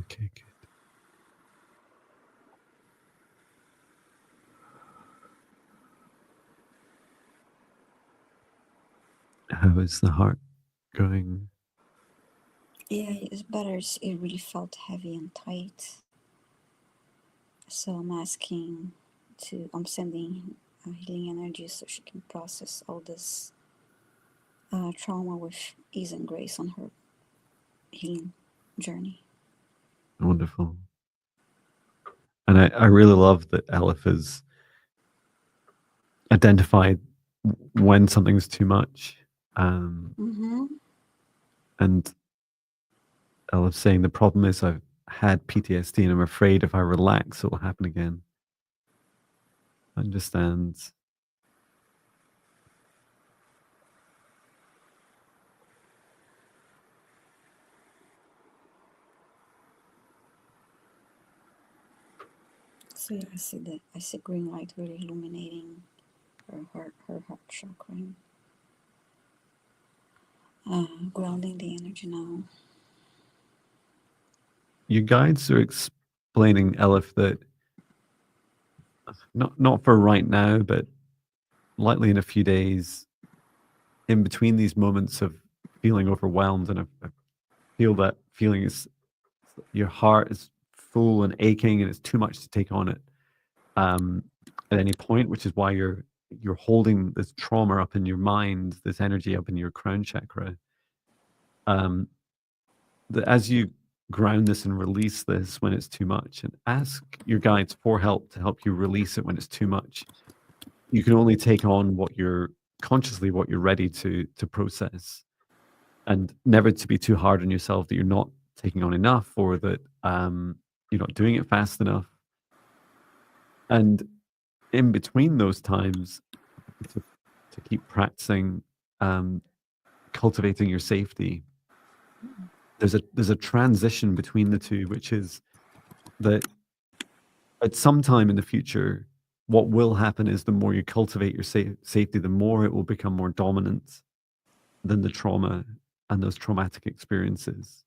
Speaker 2: Okay, good. How is the heart going?
Speaker 1: Yeah, it's better. It really felt heavy and tight. So I'm sending healing energy so she can process all this trauma with ease and grace on her healing journey.
Speaker 2: Wonderful. And I really love that Elif has identified when something's too much.
Speaker 1: Mm-hmm.
Speaker 2: And Elif's saying the problem is I've had PTSD and I'm afraid if I relax, it will happen again. Understands.
Speaker 1: So yeah, I see green light really illuminating her heart chakra. Grounding the energy now.
Speaker 2: Your guides are explaining, Elif, that not for right now, but likely in a few days, in between these moments of feeling overwhelmed, and I feel that feeling is your heart is full and aching and it's too much to take on it at any point, which is why you're holding this trauma up in your mind, this energy up in your crown chakra. That as you ground this and release this when it's too much, and ask your guides for help to help you release it when it's too much, you can only take on what you're consciously, what you're ready to process, and never to be too hard on yourself that you're not taking on enough, or that you're not doing it fast enough. And in between those times, to keep practicing cultivating your safety. There's a transition between the two, which is that at some time in the future, what will happen is the more you cultivate your safety, the more it will become more dominant than the trauma and those traumatic experiences.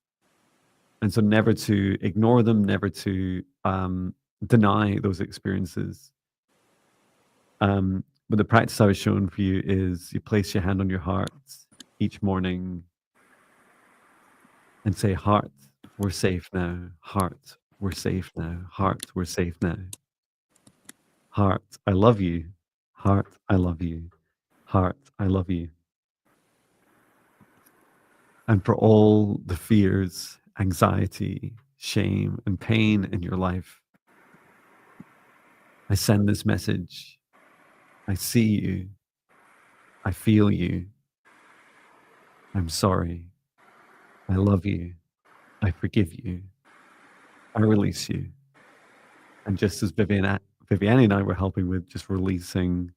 Speaker 2: And so never to ignore them, never to deny those experiences. But the practice I was showing for you is you place your hand on your heart each morning and say, heart, we're safe now. Heart, we're safe now. Heart, we're safe now. Heart, I love you. Heart, I love you. Heart, I love you. And for all the fears, anxiety, shame, and pain in your life, I send this message. I see you. I feel you. I'm sorry. I love you. I forgive you. I release you. And just as Viviane and I were helping with just releasing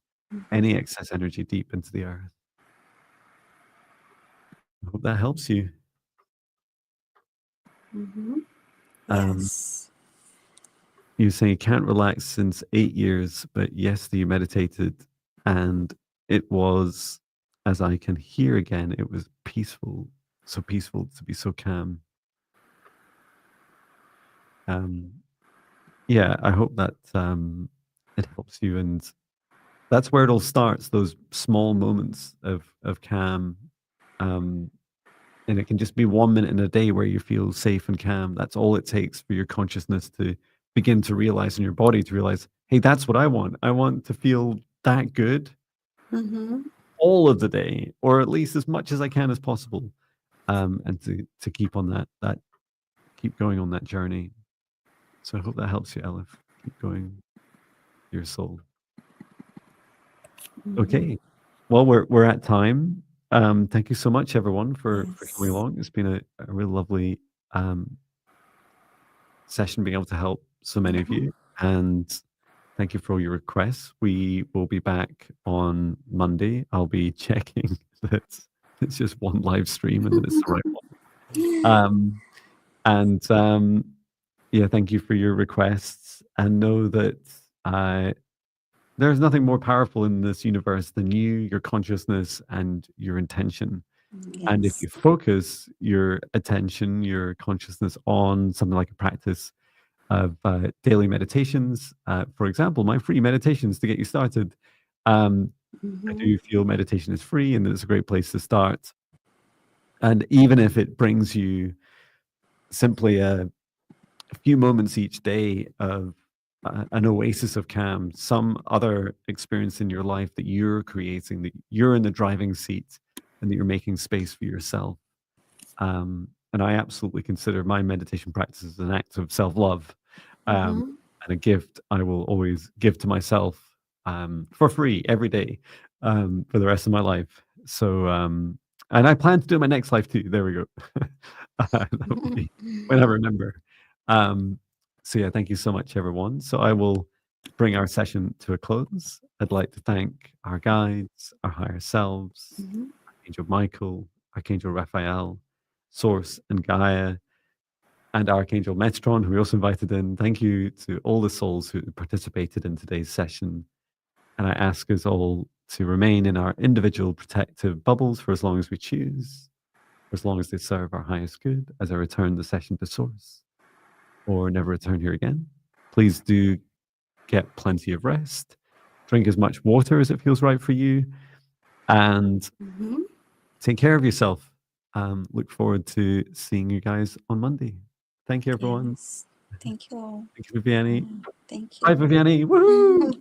Speaker 2: any excess energy deep into the earth. I hope that helps you.
Speaker 1: Yes.
Speaker 2: You say you can't relax since 8 years, but yesterday you meditated and it was, as I can hear again, it was peaceful, so peaceful to be so calm. Yeah, I hope that it helps you, and that's where it all starts, those small moments of calm. And it can just be 1 minute in a day where you feel safe and calm. That's all it takes for your consciousness to begin to realize, in your body to realize, hey, that's what I want. I want to feel that good all of the day, or at least as much as I can as possible. And to keep on that keep going on that journey. So I hope that helps you, Elif. Keep going, your soul. Okay. Well, we're at time. Thank you so much, everyone, for coming along. It's been a really lovely session, being able to help so many of you. And Thank you for all your requests. We will be back on Monday. I'll be checking that it's just one live stream and that it's the right one. Yeah, thank you for your requests. And know that there's nothing more powerful in this universe than you, your consciousness, and your intention. And if you
Speaker 1: Yes.
Speaker 2: focus your attention, your consciousness on something like a practice of daily meditations, for example, my free meditations to get you started, I do feel meditation is free and that it's a great place to start. And even if it brings you simply a few moments each day of an oasis of calm, some other experience in your life that you're creating, that you're in the driving seat and that you're making space for yourself. And I absolutely consider my meditation practice as an act of self-love, and a gift I will always give to myself for free every day for the rest of my life. So, and I plan to do my next life too. There we go. That will be when I remember. So yeah, thank you so much, everyone. So I will bring our session to a close. I'd like to thank our guides, our higher selves, Archangel Michael, Archangel Raphael, Source and Gaia, and Archangel Metron, who we also invited in. Thank you to all the souls who participated in today's session. And I ask us all to remain in our individual protective bubbles for as long as we choose, for as long as they serve our highest good, as I return the session to Source, or never return here again. Please do get plenty of rest, drink as much water as it feels right for you, and take care of yourself. Look forward to seeing you guys on Monday. Thank you, everyone.
Speaker 1: Yes. Thank you all.
Speaker 2: Thank you, Viviane.
Speaker 1: Thank
Speaker 2: Bye,
Speaker 1: you.
Speaker 2: Viviane. Woohoo!